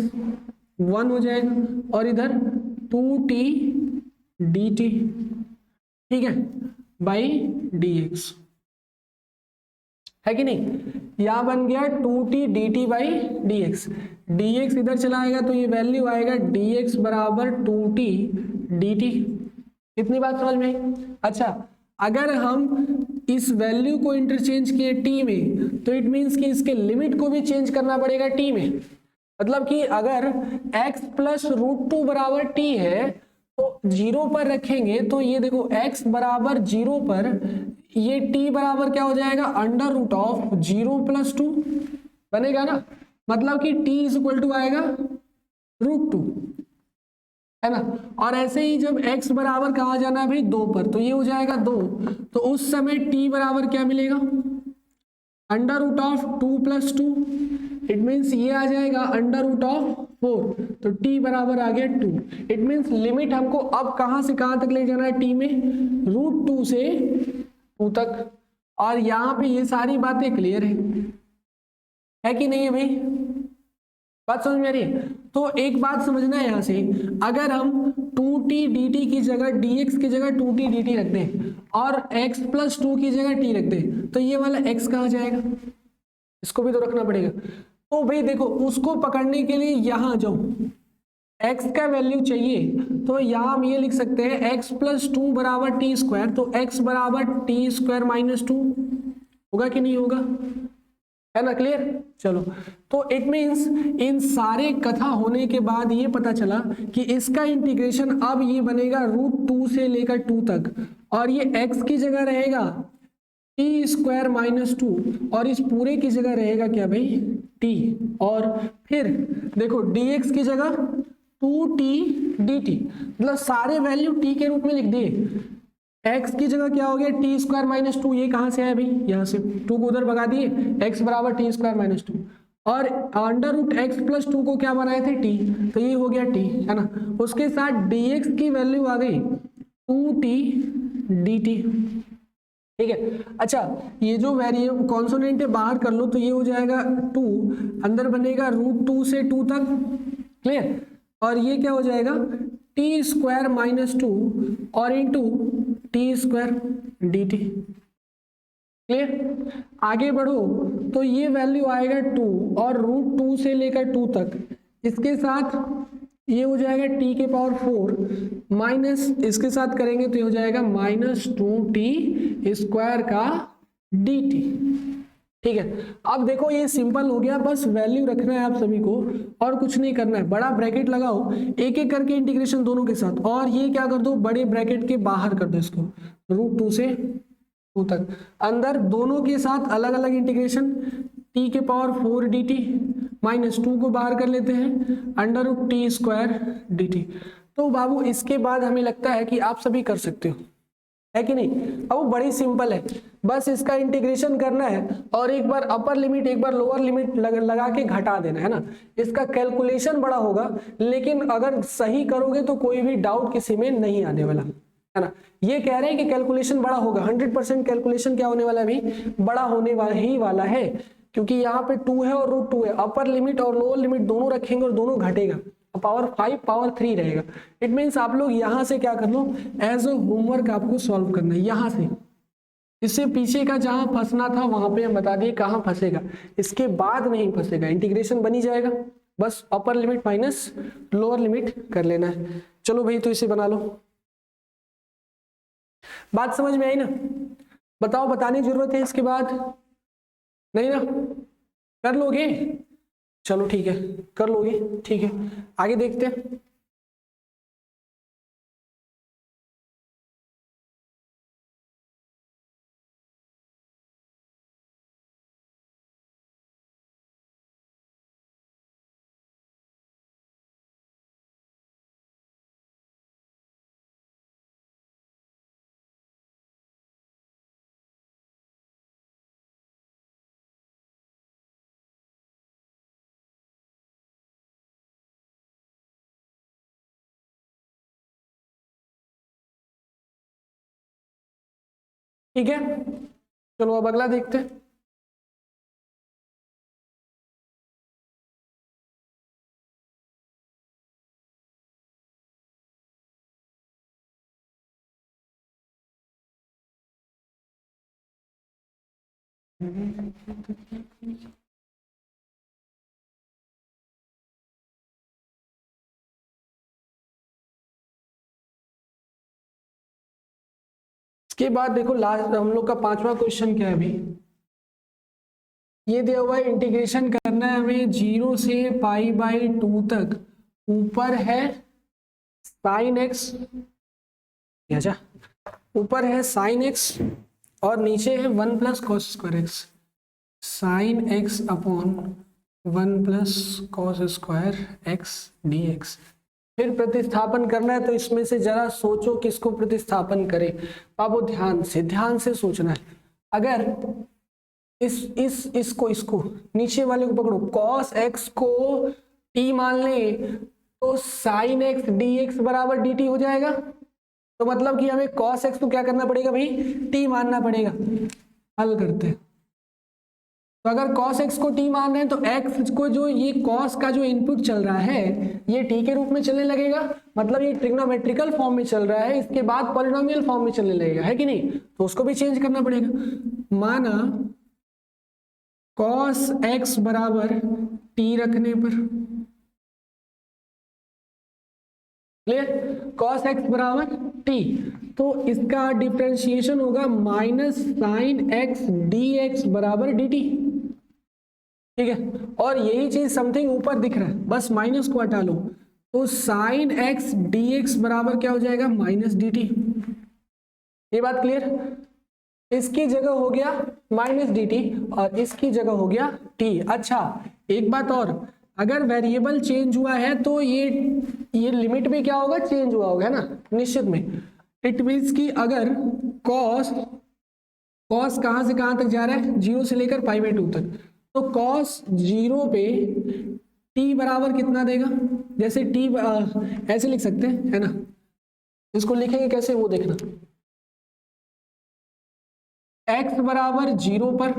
1 हो जाएगा और इधर 2t dt, ठीक है, बाई dx, है कि नहीं, यहां बन गया 2t dt by dx, dx इधर चला आएगा तो ये वैल्यू आएगा dx = 2t dt। इतनी बात समझ में। अच्छा, अगर हम इस वैल्यू को इंटरचेंज किए t में तो इट मीन्स कि इसके लिमिट को भी चेंज करना पड़ेगा t में, मतलब कि अगर x प्लस रूट टू बराबर t है तो 0 पर रखेंगे तो ये देखो x बराबर 0 पर ये t बराबर क्या हो जाएगा, अंडर रूट ऑफ 0 प्लस 2 बनेगा ना। मतलब कि t इज इक्वल टू आएगा रूट टू, है ना। और ऐसे ही जब x बराबर कहाँ जाना है भाई 2 पर, तो ये हो जाएगा 2, तो उस समय t बराबर क्या मिलेगा, under root of 2 plus 2, it means ये आ जाएगा अंडर रूट ऑफ 4, तो t बराबर आ गया 2। इट मीन्स लिमिट हमको अब कहाँ से कहाँ तक ले जाना है t में, रूट 2 से 2 तक। और यहाँ पे ये सारी बातें क्लियर है कि नहीं है भाई, बात समझ में आ रही है। तो एक बात समझना है यहाँ से, अगर हम 2t dt की जगह dx की जगह 2t dt रख दें और x प्लस 2 की जगह t रख दें तो ये वाला x कहाँ जाएगा, इसको भी तो रखना पड़ेगा। तो भाई देखो उसको पकड़ने के लिए यहाँ जाओ, x का वैल्यू चाहिए तो यहाँ हम ये लिख सकते हैं x प्लस 2 बराबर टी स्क्वायर, तो x बराबर टी स्क्वायर माइनस 2 होगा कि नहीं होगा, है ना, क्लियर। चलो तो इट मींस इन सारे कथा होने के बाद ये पता चला कि इसका इंटीग्रेशन अब ये बनेगा रूट 2 से लेकर 2 तक, और ये x की जगह रहेगा टी स्क्वायर माइनस 2 और इस पूरे की जगह रहेगा क्या भाई t, और फिर देखो dx की जगह 2t dt, मतलब सारे वैल्यू t के रूप में लिख दिए। x की जगह क्या हो गया टी स्क्वायर माइनस 2, ये कहां से है भाई, यहां से 2 को उधर भगा दिए, x बराबर टी स्क्वायर माइनस 2, और अंडर रूट एक्स प्लस 2 को क्या बनाए थे t, तो ये हो गया t, है ना। उसके साथ dx की वैल्यू आ गई 2t dt, ठीक है। अच्छा ये जो वेरिएबल कॉन्सोनेंट है बाहर कर लो, तो ये हो जाएगा 2, अंदर बनेगा रूट 2 से 2 तक, क्लियर। और ये क्या हो जाएगा टी स्क्वायर माइनस 2 और into T square D T, clear. आगे बढ़ो तो ये वैल्यू आएगा 2 और रूट 2 से लेकर 2 तक, इसके साथ ये हो जाएगा t के पावर 4 माइनस इसके साथ करेंगे तो ये हो जाएगा माइनस 2t स्क्वायर का dt, ठीक है। अब देखो ये सिंपल हो गया, बस वैल्यू रखना है आप सभी को और कुछ नहीं करना है। बड़ा ब्रैकेट लगाओ एक एक करके इंटीग्रेशन दोनों के साथ, और ये क्या कर दो बड़े ब्रैकेट के बाहर कर दो इसको, रूट 2 से 2 तक, अंदर दोनों के साथ अलग अलग इंटीग्रेशन, t के पावर 4 dt माइनस 2 को बाहर कर लेते हैं under root t square dt। तो बाबू इसके बाद हमें लगता है कि आप सभी कर सकते हो, है कि नहीं। अब बड़ी सिंपल है, बस इसका इंटीग्रेशन करना है और एक बार अपर लिमिट एक बार लोअर लिमिट लगा के घटा देना है ना। इसका कैलकुलेशन बड़ा होगा लेकिन अगर सही करोगे तो कोई भी डाउट किसी में नहीं आने वाला, है ना। ये कह रहे हैं कि कैलकुलेशन बड़ा होगा, 100% कैलकुलेशन क्या होने वाला है भी बड़ा होने ही वाला है, क्योंकि यहाँ पे 2 है और रूट 2 है, अपर लिमिट और लोअर लिमिट दोनों रखेंगे और दोनों घटेगा, पावर 5 पावर 3 रहेगा। इट मीन्स आप लोग यहाँ से क्या कर लो, एज ए होमवर्क आपको सॉल्व करना है यहाँ से, इससे पीछे का जहां फंसना था वहां पे हम बता दिए कहां फंसेगा, इसके बाद नहीं फंसेगा, इंटीग्रेशन बनी जाएगा, बस upper limit minus lower limit कर लेना है। चलो भाई तो इसे बना लो, बात समझ में आई ना, बताओ बताने की जरूरत है इसके बाद, नहीं ना, कर लोगे, चलो ठीक है कर लोगे, ठीक है आगे देखते हैं। ठीक है चलो अब अगला देखते हैं। इसके बाद देखो लास्ट हम लोग का 5वां क्वेश्चन क्या है अभी, ये दिया हुआ है इंटीग्रेशन करना है हमें 0 से π/2 तक। ऊपर है साइन एक्स, अच्छा ऊपर है साइन एक्स और नीचे है 1 plus cos square x. Sine x upon 1 plus cos square x D x. फिर प्रतिस्थापन करना है तो इसमें से जरा सोचो किसको प्रतिस्थापन करें। बाबू ध्यान से सोचना है। अगर इसको नीचे वाले को पकड़ो, कॉस एक्स को टी मान ले तो साइन एक्स डी एक्स बराबर डी टी हो जाएगा। तो मतलब कि हमें कॉस एक्स को क्या करना पड़ेगा भाई, टी मानना पड़ेगा। हल करते हैं। तो अगर cos x को t मान रहे हैं तो x को जो ये cos का जो इनपुट चल रहा है ये t के रूप में चलने लगेगा, मतलब ये ट्रिग्नोमेट्रिकल फॉर्म में चल रहा है, इसके बाद पॉलिनोमियल फॉर्म में चलने लगेगा, है कि नहीं। तो उसको भी चेंज करना पड़ेगा। माना cos x बराबर t रखने पर, क्लियर, cos x बराबर t, तो इसका डिफरेंशिएशन होगा minus sine x D X बराबर डी टी, ठीक है। और यही चीज समथिंग ऊपर दिख रहा है, बस माइनस को हटा लो तो साइन एक्स डी एक्स बराबर क्या हो जाएगा, माइनस डी टी। ये बात क्लियर। इसकी जगह हो गया माइनस डी टी और इसकी जगह हो गया टी। अच्छा एक बात और, अगर वेरिएबल चेंज हुआ है तो ये लिमिट में क्या होगा, चेंज हुआ होगा, है ना, निश्चित में। इट मीन्स कि अगर कॉस कहां से कहां तक जा रहा है, 0 से लेकर π/2 तक, तो cos 0 पे t बराबर कितना देगा, जैसे t ऐसे लिख सकते हैं, है ना। इसको लिखेंगे कैसे वो देखना। x बराबर 0 पर,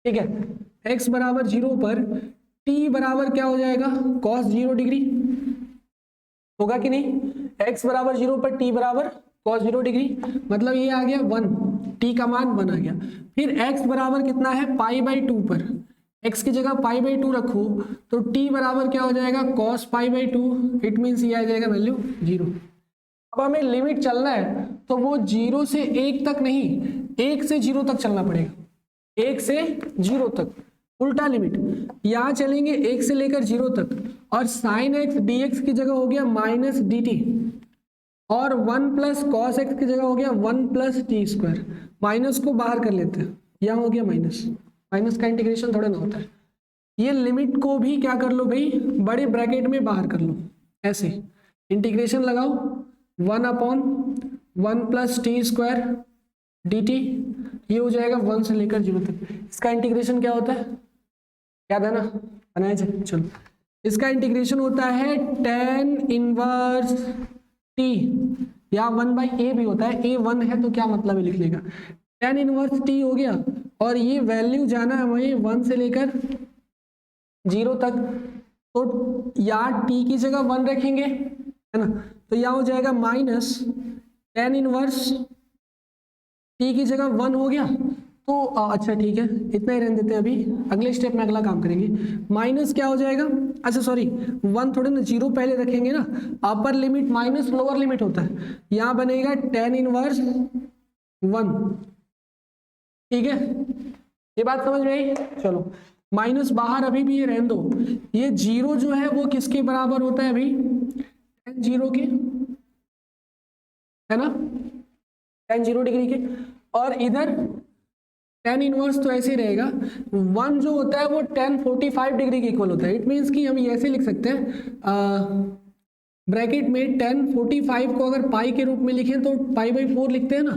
ठीक है, x बराबर 0 पर t बराबर क्या हो जाएगा, cos 0 डिग्री होगा कि नहीं। x बराबर 0 पर t बराबर cos 0 डिग्री, मतलब ये आ गया 1, t का मान 1 आ गया। फिर x बराबर कितना है, π/2 पर, x की जगह π/2 रखो तो t बराबर क्या हो जाएगा, cos π/2, इट मीन्स ये आ जाएगा वैल्यू 0। अब हमें लिमिट चलना है तो वो 0 से 1 तक नहीं, 1 से 0 तक चलना पड़ेगा, 1 से 0 तक, उल्टा लिमिट। यहां चलेंगे 1 से लेकर 0 तक और साइन एक्स डी एक्स की जगह हो गया माइनस डी टी और 1 प्लस कॉस एक्स की जगह हो गया 1 प्लस टी स्क्वायर। माइनस को बाहर कर लेते हैं, यहां हो गया माइनस, माइनस का इंटीग्रेशन थोड़ा ना होता है। ये लिमिट को भी क्या कर लो भाई, बड़े ब्रैकेट में बाहर कर लो, ऐसे इंटीग्रेशन लगाओ 1/1 plus T square D T, ये हो जाएगा 1 से लेकर 0 तक। इसका इंटीग्रेशन क्या होता है, याद है ना, बनाया जाए, चलो। इसका इंटीग्रेशन होता है tan इनवर्स t, या 1/a भी होता है, a 1 है तो क्या मतलब है लिखने का, tan इनवर्स t हो गया। और ये वैल्यू जाना है हमें 1 से लेकर 0 तक, तो यहाँ t की जगह 1 रखेंगे, है ना, तो यहाँ हो जाएगा माइनस tan इनवर्स t की जगह 1 हो गया। तो अच्छा ठीक है, इतना ही रहने देते हैं, अभी अगले स्टेप में अगला काम करेंगे। माइनस क्या हो जाएगा, अच्छा सॉरी 1 थोड़े ना, 0 पहले रखेंगे ना, upper limit minus lower limit होता है, यहाँ बनेगा tan इनवर्स 1, ठीक है। ये बात समझ में आई, चलो माइनस बाहर अभी भी ये रहने दो। ये 0 जो है वो किसके बराबर होता है भाई, tan 0 के, है ना, tan 0 डिग्री के। और इधर tan इनवर्स तो ऐसे ही रहेगा, 1 जो होता है वो tan 45 डिग्री के इक्वल होता है। इट मीन्स कि हम ऐसे लिख सकते हैं, ब्रैकेट में tan 45 को अगर पाई के रूप में लिखें तो π/4 लिखते हैं ना,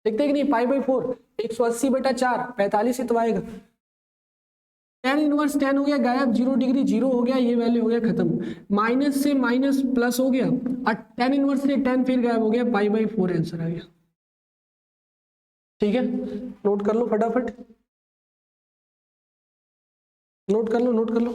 लिखते हैं कि नहीं, π/4, 180/4, 45 ही तो आएगा। tan इनवर्स tan हो गया गायब, 0 डिग्री 0 हो गया, ये वैल्यू हो गया खत्म, माइनस से माइनस प्लस हो गया और tan इनवर्स से tan फिर गायब हो गया, π/4 आंसर आ गया, ठीक है। नोट कर लो फटाफट, नोट कर लो, नोट कर लो।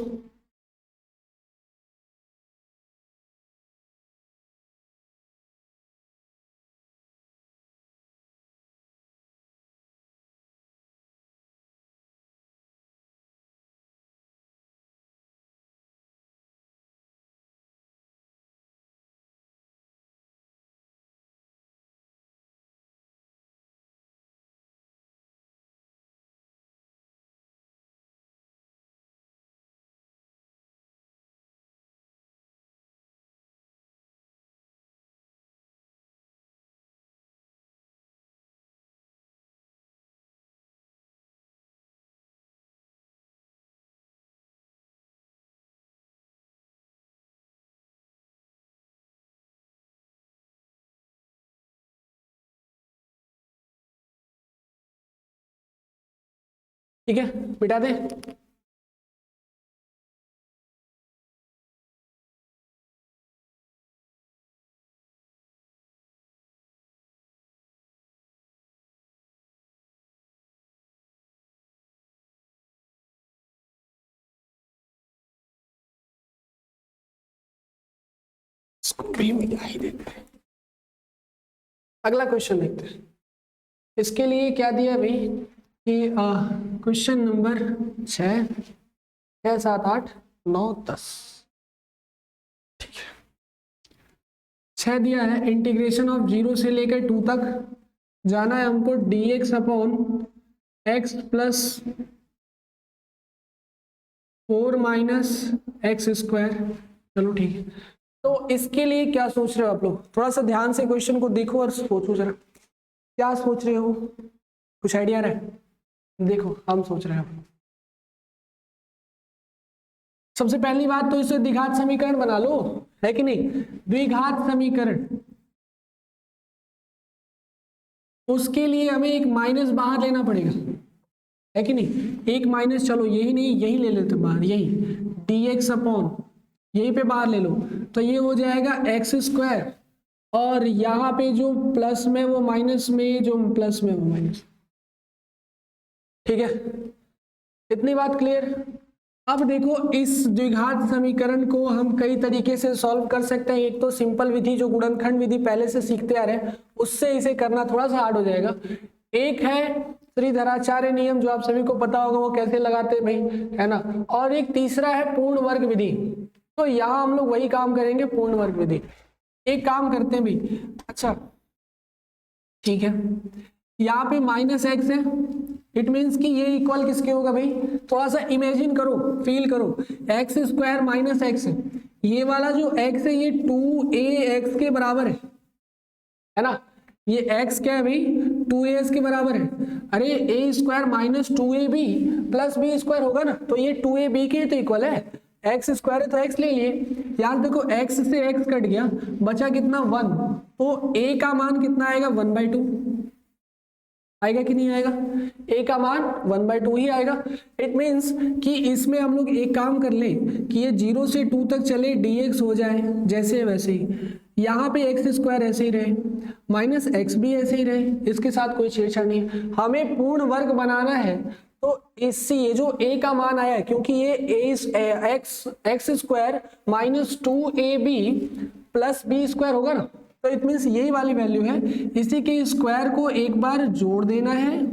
ठीक है, मिटा दे। इसको भी मिटा ही देते हैं। अगला क्वेश्चन देखते हैं। इसके लिए क्या दिया भाई कि क्वेश्चन नंबर 6, 6, 7, 8, 9, 10। ठीक है, 6 दिया है इंटीग्रेशन ऑफ 0 से लेकर 2 तक जाना है हमको dx upon x plus 4 minus x square. चलो ठीक है, तो इसके लिए क्या सोच रहे हो आप लोग? थोड़ा सा ध्यान से क्वेश्चन को देखो और सोचो जरा, क्या सोच रहे हो? कुछ आइडिया रहा है? देखो हम सोच रहे हैं। सबसे पहली बात तो इसे द्विघात समीकरण बना लो, है कि नहीं? द्विघात समीकरण, उसके लिए हमें एक माइनस बाहर लेना पड़ेगा, है कि नहीं? एक माइनस, चलो यही नहीं, यही ले लेते बाहर, यही dx अपॉन यही पे बाहर ले लो, तो ये हो जाएगा एक्स स्क्वायर, और यहाँ पे जो प्लस में वो माइनस में, जो प्लस में वो माइनस। ठीक है, इतनी बात क्लियर? अब देखो इस द्विघात समीकरण को हम कई तरीके से सॉल्व कर सकते हैं। एक तो सिंपल विधि जो गुणनखंड विधि पहले से सीखते आ रहे हैं, उससे इसे करना थोड़ा सा हार्ड हो जाएगा। एक है श्रीधराचार्य नियम, जो आप सभी को पता होगा वो कैसे लगाते हैं भाई, है ना? और एक तीसरा है पूर्ण वर्ग विधि। तो यहाँ हम लोग वही काम करेंगे, पूर्ण वर्ग विधि। एक काम करते हैं भाई, अच्छा ठीक है, यहाँ पे माइनस एक्स है, इट मीन्स कि ये इक्वल किसके होगा भाई? थोड़ा सा इमेजिन करो, फील करो, एक्स स्क्वायर माइनस एक्स है, ये वाला जो एक्स है ये 2ax के बराबर है ना? ये x क्या है भाई? 2as के बराबर है। अरे a square minus 2ab plus b square होगा ना, तो ये 2ab के तो इक्वल है। एक्स स्क्वायर है तो x ले लिए, याद देखो x से x कट गया, बचा कितना? 1, तो a का मान कितना आएगा? 1/2 आएगा कि नहीं आएगा? a का मान 1/2 ही आएगा। इट मीन्स कि इसमें हम लोग एक काम कर ले कि ये 0 से 2 तक चले, dx हो जाए जैसे वैसे ही, यहाँ पे एक्स स्क्वायर ऐसे ही रहे, माइनस एक्स भी ऐसे ही रहे, इसके साथ कोई छेड़छाड़ नहीं है। हमें पूर्ण वर्ग बनाना है, तो इससे ये जो a का मान आया है, क्योंकि ये x square minus 2ab plus B square होगा ना, तो इट मीन्स यही वाली वैल्यू है। इसी के स्क्वायर को एक बार जोड़ देना है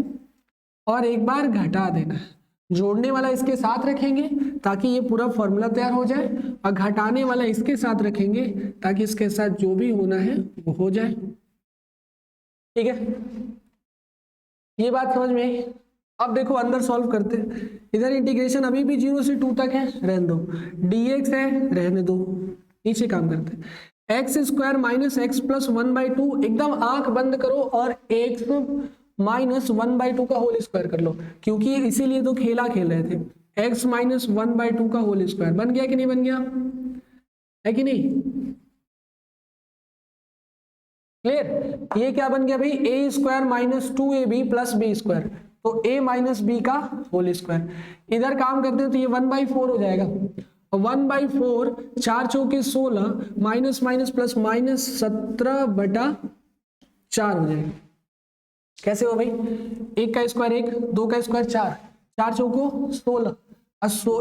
और एक बार घटा देना है। जोड़ने वाला इसके साथ रखेंगे ताकि ये पूरा फॉर्मूला तैयार हो जाए, और घटाने वाला इसके साथ रखेंगे ताकि इसके साथ जो भी होना है वो हो जाए। ठीक है, ये बात समझ में आई? अब देखो अंदर सॉल्व करते हैं। इधर इंटीग्रेशन अभी भी 0 से 2 तक है, रहने दो, dx है रहने दो। नीचे काम करते हैं, x square minus x plus 1/2, एकदम आंख बंद करो और एक्स माइनस 1/2 का होल स्क्वायर कर लो, क्योंकि इसीलिए तो खेला खेल रहे थे। एक्स माइनस 1/2 का होल स्क्वायर बन गया कि नहीं बन गया? है कि नहीं? क्लियर? ये क्या बन गया भाई? A square minus 2ab plus B square, तो a माइनस बी का होल स्क्वायर। इधर काम करते हैं तो ये 1/4 हो जाएगा, 1/4, 4 चौके 16, माइनस माइनस प्लस माइनस 17/4 हो जाएगा। कैसे हो भाई? एक का स्क्वायर 1, 2 का स्क्वायर 4, 4 चौको 16,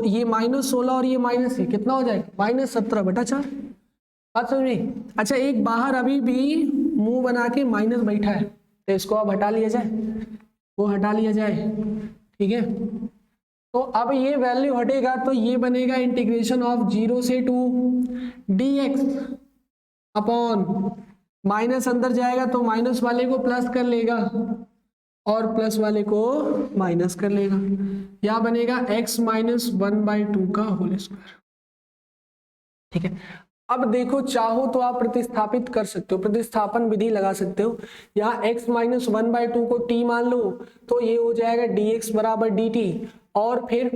ये माइनस 16 और ये माइनस, ये कितना हो जाएगा? माइनस 17/4। बात समझ में? अच्छा, एक बाहर अभी भी मुंह बना के माइनस बैठा है, तो इसको अब हटा लिया जाए, वो हटा लिया जाए। ठीक है, तो अब ये वैल्यू हटेगा तो ये बनेगा इंटीग्रेशन ऑफ 0 से 2 dx अपॉन, माइनस अंदर जाएगा तो माइनस वाले को प्लस कर लेगा और प्लस वाले को माइनस कर लेगा, यहाँ बनेगा x माइनस 1/2 का होल स्क्वायर। ठीक है, अब देखो चाहो तो आप प्रतिस्थापित कर सकते हो, प्रतिस्थापन विधि लगा सकते हो। यहाँ x माइनस 1/2 को t मान लो तो ये हो जाएगा dx बराबर dt, और फिर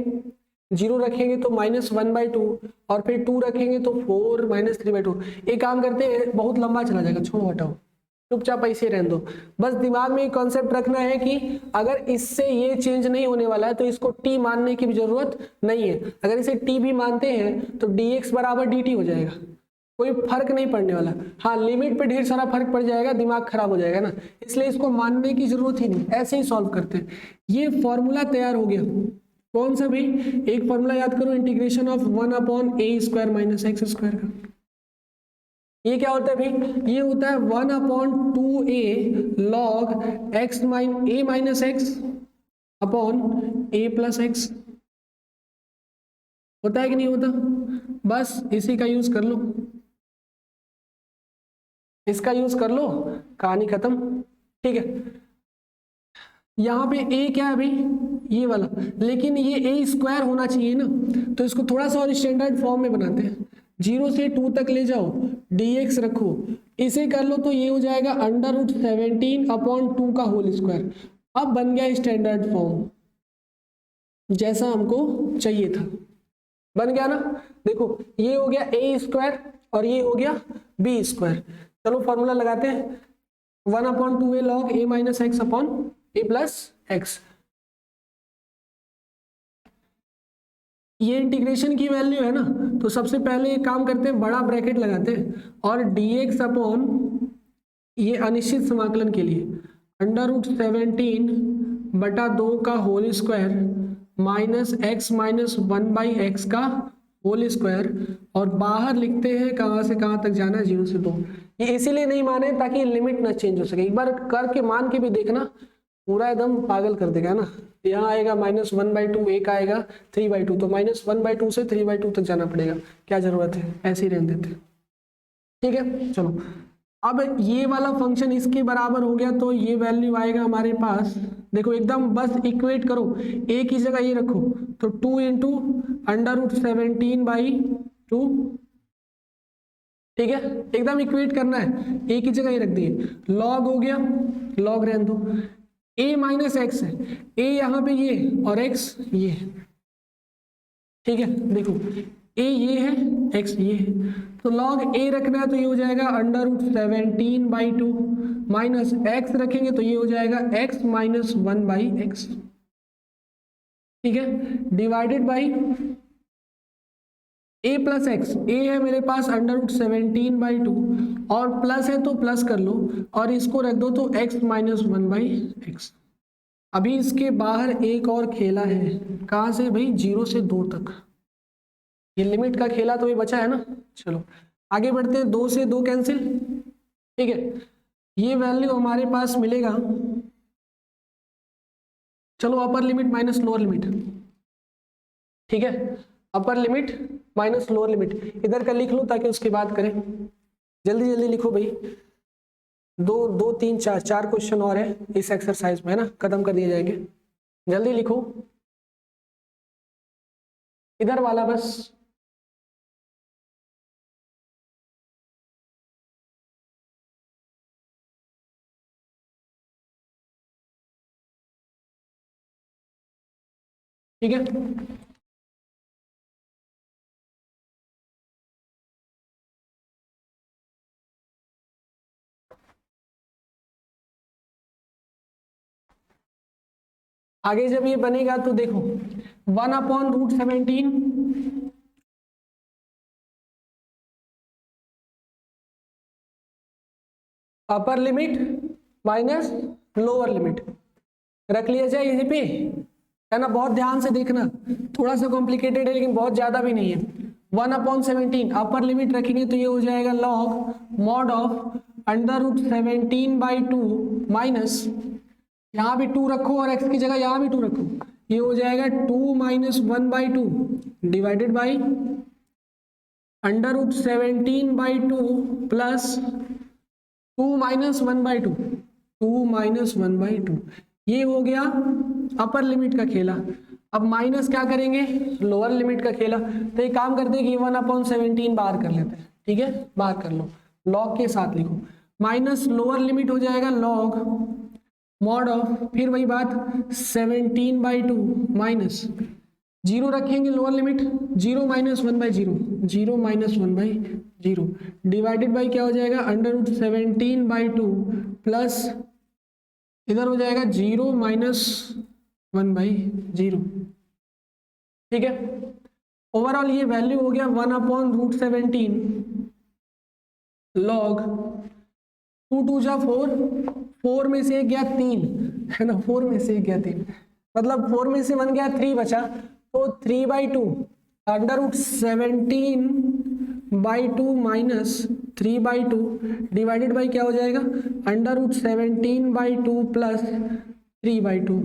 0 रखेंगे तो माइनस 1/2, और फिर 2 रखेंगे तो 4 माइनस 3/2। एक काम करते हैं, बहुत लंबा चला जाएगा, छोड़ो हटाओ, चुपचाप ऐसे रहने दो। बस दिमाग में एक कॉन्सेप्ट रखना है कि अगर इससे ये चेंज नहीं होने वाला है तो इसको t मानने की भी जरूरत नहीं है। अगर इसे t भी मानते हैं तो dx बराबर dt हो जाएगा, कोई फर्क नहीं पड़ने वाला। हाँ, लिमिट पे ढेर सारा फर्क पड़ जाएगा, दिमाग खराब हो जाएगा ना, इसलिए इसको मानने की जरूरत ही नहीं, ऐसे ही सॉल्व करते हैं। ये फॉर्मूला तैयार हो गया। कौन सा भाई? एक फॉर्मूला याद करो, integration of 1/a² minus x² का। ये क्या होता है भाई? ये होता है 1/2a log x a minus x upon a plus x। होता है कि नहीं होता? बस इसी का यूज कर लो, इसका यूज कर लो, कहानी खत्म। ठीक है, यहाँ पे a क्या है भाई? ये वाला, लेकिन ये a² होना चाहिए ना, तो इसको थोड़ा सा और स्टैंडर्ड फॉर्म में बनाते हैं। 0 से 2 तक ले जाओ, dx रखो, इसे कर लो तो ये हो जाएगा √17/2 का होल स्क्वायर। अब बन गया स्टैंडर्ड फॉर्म जैसा हमको चाहिए था, बन गया ना। देखो ये हो गया a² और ये हो गया b²। चलो फॉर्मूला लगाते हैं, 1/2a log a minus x upon a plus x। ये इंटीग्रेशन की वैल्यू है ना, तो सबसे पहले एक काम करते हैं, बड़ा ब्रैकेट लगाते हैं और dx अपॉन ये अनिश्चित समाकलन के लिए √17/2 का whole square minus x minus 1/x का होल स्क्वायर, और बाहर लिखते हैं कहाँ से कहाँ तक जाना है, 0 से 2। ये इसीलिए नहीं माने ताकि लिमिट ना चेंज हो सके, एक बार करके मान के भी देखना, पूरा एकदम पागल कर देगा ना। यहाँ आएगा -1/2, एक आएगा 3/2, तो -1/2 से 3/2 तक जाना पड़ेगा, क्या जरूरत है, ऐसे ही रहने देते। ठीक है, चलो अब ये वाला फंक्शन इसके बराबर हो गया, तो ये वैल्यू आएगा हमारे पास, देखो एकदम बस इक्वेट करो, a की जगह ये रखो, तो 2 × √17/2। ठीक है, एकदम इक्वेट करना है, a की जगह ये रख दिए, लॉग हो गया, लॉग रहने दो, a माइनस एक्स है, a यहाँ पे ये और x ये है। ठीक है, देखो a ये है, x ये है, तो log a रखना है तो ये हो जाएगा √17/2 माइनस x रखेंगे तो ये हो जाएगा x माइनस 1/x। ठीक है, divided by a plus x, a है मेरे पास √17/2 और प्लस है तो प्लस कर लो और इसको रख दो तो x माइनस 1/x। अभी इसके बाहर एक और खेला है, कहाँ से भाई? 0 से 2 तक, ये लिमिट का खेला तो ये बचा है ना। चलो आगे बढ़ते हैं, 2 से 2 कैंसिल। ठीक है, ये वैल्यू हमारे पास मिलेगा, चलो upper limit minus lower limit. ठीक है, upper limit minus lower limit इधर का लिख लो ताकि उसके बाद करें। जल्दी जल्दी लिखो भाई, 2 3 4 क्वेश्चन और है इस एक्सरसाइज में, है ना, खत्म कर दिए जाएंगे। जल्दी लिखो इधर वाला बस। ठीक है, आगे जब ये बनेगा तो देखो 1/√17 upper limit minus lower limit रख लिया जाए यहीं पे, है ना। बहुत ध्यान से देखना, थोड़ा सा कॉम्प्लिकेटेड है लेकिन बहुत ज्यादा भी नहीं है। 1/17 अपर लिमिट रखेंगे तो ये हो जाएगा लॉग मॉड ऑफ √17/2 माइनस, यहाँ भी 2 रखो और x की जगह यहाँ भी 2 रखो, ये हो जाएगा 2 minus 1/2 divided by √17/2 plus 2 minus 1/2, 2 minus 1/2। ये हो गया अपर लिमिट का खेला। अब माइनस क्या करेंगे? लोअर लिमिट का खेला। तो एक काम करते हैं कि 1/17 बाहर कर लेते हैं। ठीक है, बाहर कर लो, लॉग के साथ लिखो, माइनस लोअर लिमिट हो जाएगा लॉग मॉड ऑफ, फिर वही बात 17/2 माइनस जीरो रखेंगे lower limit, 0 minus 1/0, 0 minus 1/0 divided by क्या हो जाएगा, √17/2 प्लस इधर हो जाएगा 0 माइनस 1/0। ठीक है, ओवरऑल ये वैल्यू हो गया 1/√17 लॉग 2 2 जा 4, 4 में से एक गया 3 है ना, 4 में से एक गया 3, मतलब 4 में से 1 गया 3 बचा, तो 3/2 √17/2 माइनस 3/2 डिवाइडेड बाई क्या हो जाएगा, √17/2 प्लस 3/2।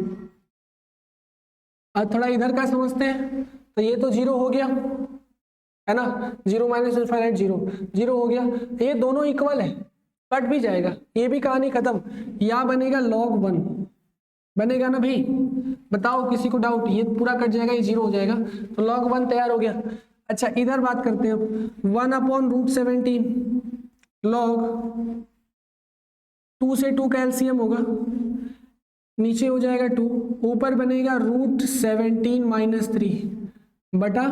अब थोड़ा इधर का समझते हैं, तो ये तो 0 हो गया है ना, 0 माइनस इनफाइनाइट 0 हो गया, ये दोनों इक्वल है, कट भी जाएगा, ये भी कहानी खत्म। या बनेगा log 1 बनेगा ना भाई, बताओ किसी को डाउट, ये पूरा कट जाएगा, ये 0 हो जाएगा, तो log 1 तैयार हो गया। अच्छा इधर बात करते हैं अब, 1/√17 log 2 से 2 का एलसीएम होगा, नीचे हो जाएगा 2, ऊपर बनेगा √17 माइनस 3 बटा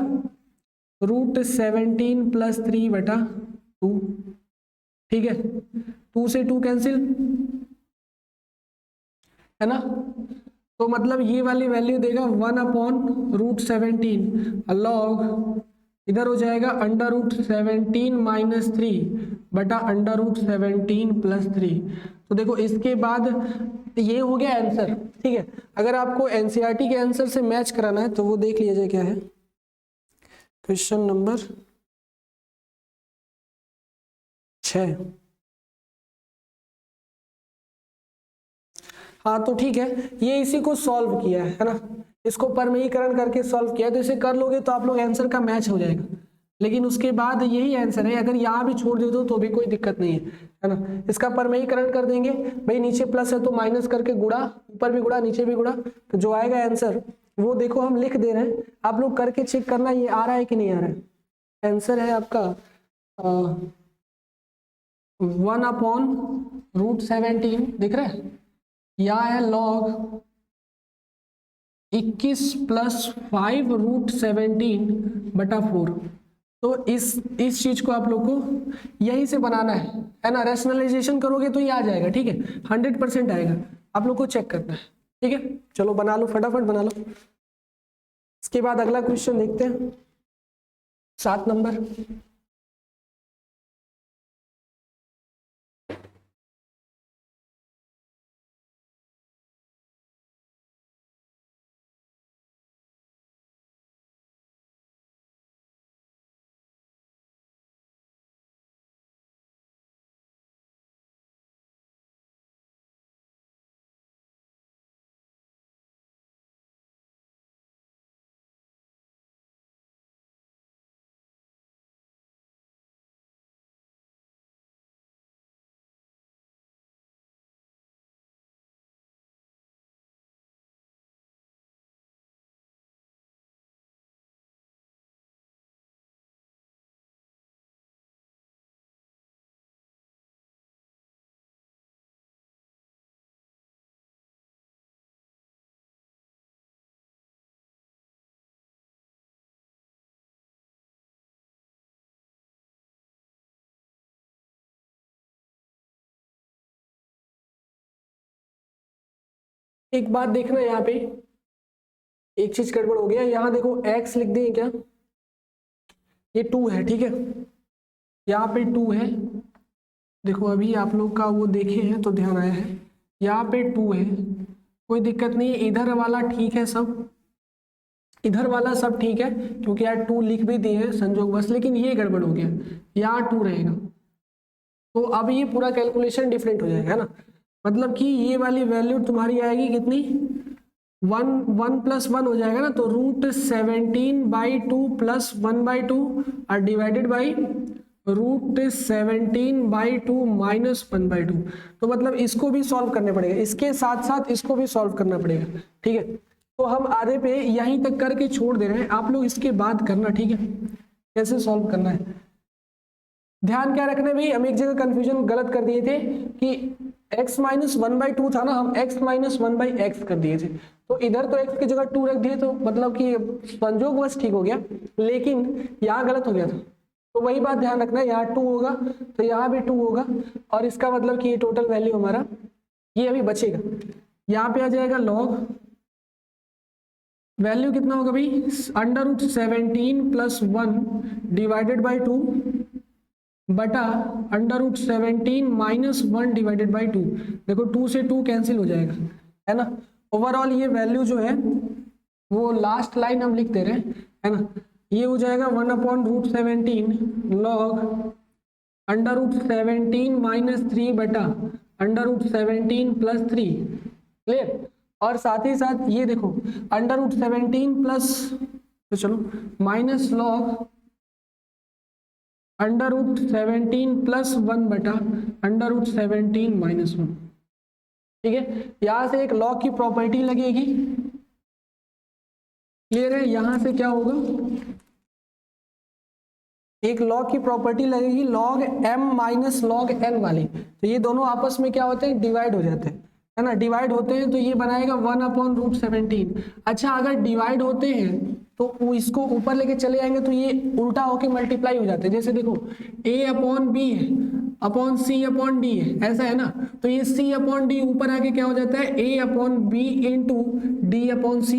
√17 प्लस 3 बटा 2। ठीक है, 2 से 2 कैंसिल है ना, तो मतलब ये वाली वैल्यू देगा 1/√17 लॉग इधर हो जाएगा √17 माइनस 3 बटा √17 प्लस 3। तो देखो इसके बाद ये हो गया आंसर। ठीक है, अगर आपको एनसीईआरटी के आंसर से मैच कराना है तो वो देख लीजिए क्या है, क्वेश्चन नंबर 6। हाँ तो ठीक है, ये इसी को सॉल्व किया है ना, इसको परमीकरण करके सॉल्व किया, तो इसे कर लोगे तो आप लोग आंसर का मैच हो जाएगा, लेकिन उसके बाद यही आंसर है, अगर यहाँ भी छोड़ दे दो तो भी कोई दिक्कत नहीं है ना। इसका परमीकरण कर देंगे भाई, नीचे प्लस है तो माइनस करके गुणा, ऊपर भी गुणा नीचे भी गुणा, तो जो आएगा आंसर वो देखो हम लिख दे रहे हैं, आप लोग करके चेक करना ये आ रहा है कि नहीं आ रहा है। आंसर है आपका 1/√17 दिख रहा है, या है log 21 प्लस 5√17 बटा 4। तो इस चीज को आप लोग को यहीं से बनाना है ना, रैशनलाइजेशन करोगे तो ये आ जाएगा। ठीक है, 100% आएगा, आप लोग को चेक करना है। ठीक है, चलो बना लो, फटाफट बना लो। इसके बाद अगला क्वेश्चन देखते हैं, 7 नंबर। एक बात देखना, यहाँ पे एक चीज गड़बड़ हो गया, यहाँ देखो x लिख दें क्या, ये 2 है। ठीक है, यहाँ पे 2 है, देखो अभी आप लोग का वो देखे हैं तो ध्यान आया है, यहाँ पे 2 है, कोई दिक्कत नहीं है, इधर वाला ठीक है, सब इधर वाला सब ठीक है, क्योंकि यार 2 लिख भी दिए हैं संजोग बस, लेकिन ये गड़बड़ हो गया, यहाँ 2 रहेगा, तो अब ये पूरा कैलकुलेशन डिफरेंट हो जाएगा, है ना। मतलब कि ये वाली वैल्यू तुम्हारी आएगी कितनी, 1 + 1 हो जाएगा ना, तो √17/2 प्लस 1/2 और डिवाइडेड बाई √17/2 माइनस 1/2। तो मतलब इसको भी सॉल्व करने पड़ेगा, इसके साथ साथ इसको भी सॉल्व करना पड़ेगा। ठीक है, तो हम आधे पे यहीं तक करके छोड़ दे रहे हैं, आप लोग इसके बाद करना। ठीक है, कैसे सॉल्व करना है, ध्यान क्या रखना है भाई, हम एक जगह कंफ्यूजन गलत कर दिए थे कि x - 1/2 था ना, हम x - 1/x कर दिए थे, तो इधर तो x की जगह 2 रख दिए, तो मतलब कि संजोग बस ठीक हो गया, लेकिन यहाँ गलत हो गया था। तो वही बात ध्यान रखना, यहाँ 2 होगा तो यहाँ भी 2 होगा, और इसका मतलब कि ये टोटल वैल्यू हमारा ये अभी बचेगा। यहाँ पे आ जाएगा लॉग वैल्यू कितना होगा भाई, √17 + 1 डिवाइडेड बाई 2 बटा √17 - 1 डिवाइडेड बाई 2। देखो 2 से 2 कैंसिल हो जाएगा, है ना। ओवरऑल ये वैल्यू जो है वो लास्ट लाइन हम लिख दे रहे हैं, है ना। ये हो जाएगा 1/√17 लॉग √17 - 3 बटा √17 + 3। क्लियर। और साथ ही साथ ये देखो √17 प्लस, तो चलो माइनस लॉग √17 + 1 बटा √17 - 1। ठीक है, यहां से एक लॉग की प्रॉपर्टी लगेगी। क्लियर है। यहां से क्या होगा, एक लॉग की प्रॉपर्टी लगेगी लॉग m - लॉग n वाली। तो ये दोनों आपस में क्या होते हैं, डिवाइड हो जाते हैं, है ना। डिवाइड होते हैं तो ये बनाएगा 1/√17। अच्छा, अगर डिवाइड होते हैं तो वो इसको ऊपर लेके चले जाएंगे तो ये उल्टा होके मल्टीप्लाई हो जाते हैं। जैसे देखो a/b है अपॉन c/d है, ऐसा है ना। तो ये c/d ऊपर आके क्या हो जाता है, a/b इंटू d/c,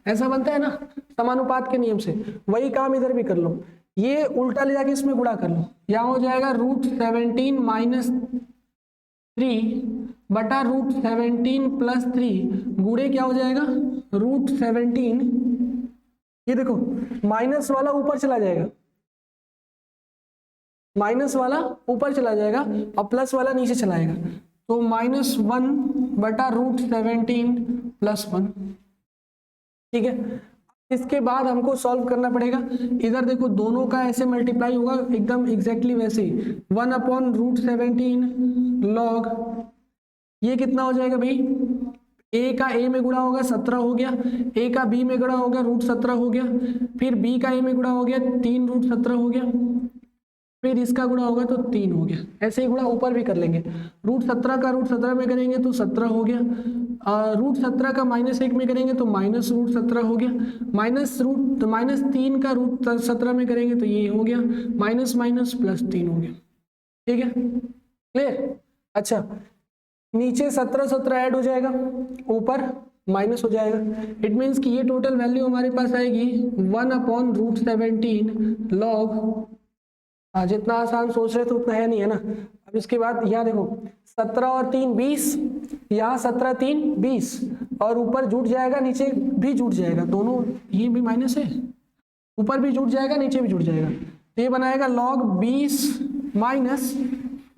ऐसा बनता है ना समानुपात के नियम से। वही काम इधर भी कर लो, ये उल्टा ले जाके इसमें गुणा कर लो। यहाँ हो जाएगा √17 - 3 बटा √17 + 3 गुणे क्या हो जाएगा √17। ये देखो माइनस वाला ऊपर चला जाएगा, माइनस वाला ऊपर चला जाएगा और प्लस वाला नीचे चला आएगा। तो -1 बटा √17 + 1। ठीक है, इसके बाद हमको सॉल्व करना पड़ेगा। इधर देखो दोनों का ऐसे मल्टीप्लाई होगा एकदम एग्जैक्टली वैसे ही, 1/√17 लॉग, ये कितना हो जाएगा भाई, a का a में गुणा होगा 17 हो गया, a का b में गुणा होगा √17 हो गया, फिर b का a में गुणा हो गया 3√17 हो गया, फिर इसका गुणा होगा तो 3 हो गया। ऐसे ही गुणा ऊपर भी कर लेंगे, √17 का √17 में करेंगे तो 17 हो गया, √17 का -1 में करेंगे तो -√17 हो गया, -3 का √17 में करेंगे तो ये हो गया, माइनस माइनस +3 हो गया। ठीक है, क्लियर। अच्छा, नीचे 17 17 ऐड हो जाएगा, ऊपर माइनस हो जाएगा। इट मीन्स कि ये टोटल वैल्यू हमारे पास आएगी 1/√17 लॉग, जितना आसान सोच रहे थे उतना है नहीं, है ना। अब इसके बाद यहाँ देखो 17 और 3 20, यहाँ 17 3 20, और ऊपर जुट जाएगा नीचे भी जुट जाएगा, दोनों ये भी माइनस है, ऊपर भी जुट जाएगा नीचे भी जुट जाएगा। तो ये बनाएगा log 20 माइनस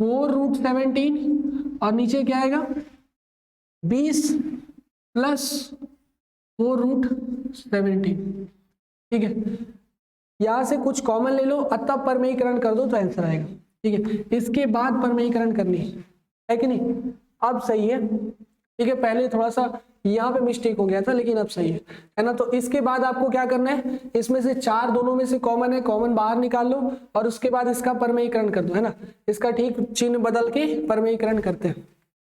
4√17, और नीचे क्या आएगा 20 प्लस 4√17। ठीक है, यहां से कुछ कॉमन ले लो, तब परमेयीकरण कर दो तो आंसर आएगा। ठीक है, इसके बाद परमेयीकरण करनी है कि नहीं। अब सही है। ठीक है, पहले थोड़ा सा यहाँ पे मिस्टेक हो गया था, लेकिन अब सही है ना। तो इसके बाद आपको क्या करना है, इसमें से 4 दोनों में से कॉमन है, कॉमन बाहर निकाल लो, और उसके बाद इसका परमेयीकरण कर दो, है ना। इसका ठीक चिन्ह बदल के परमेयीकरण करते हैं,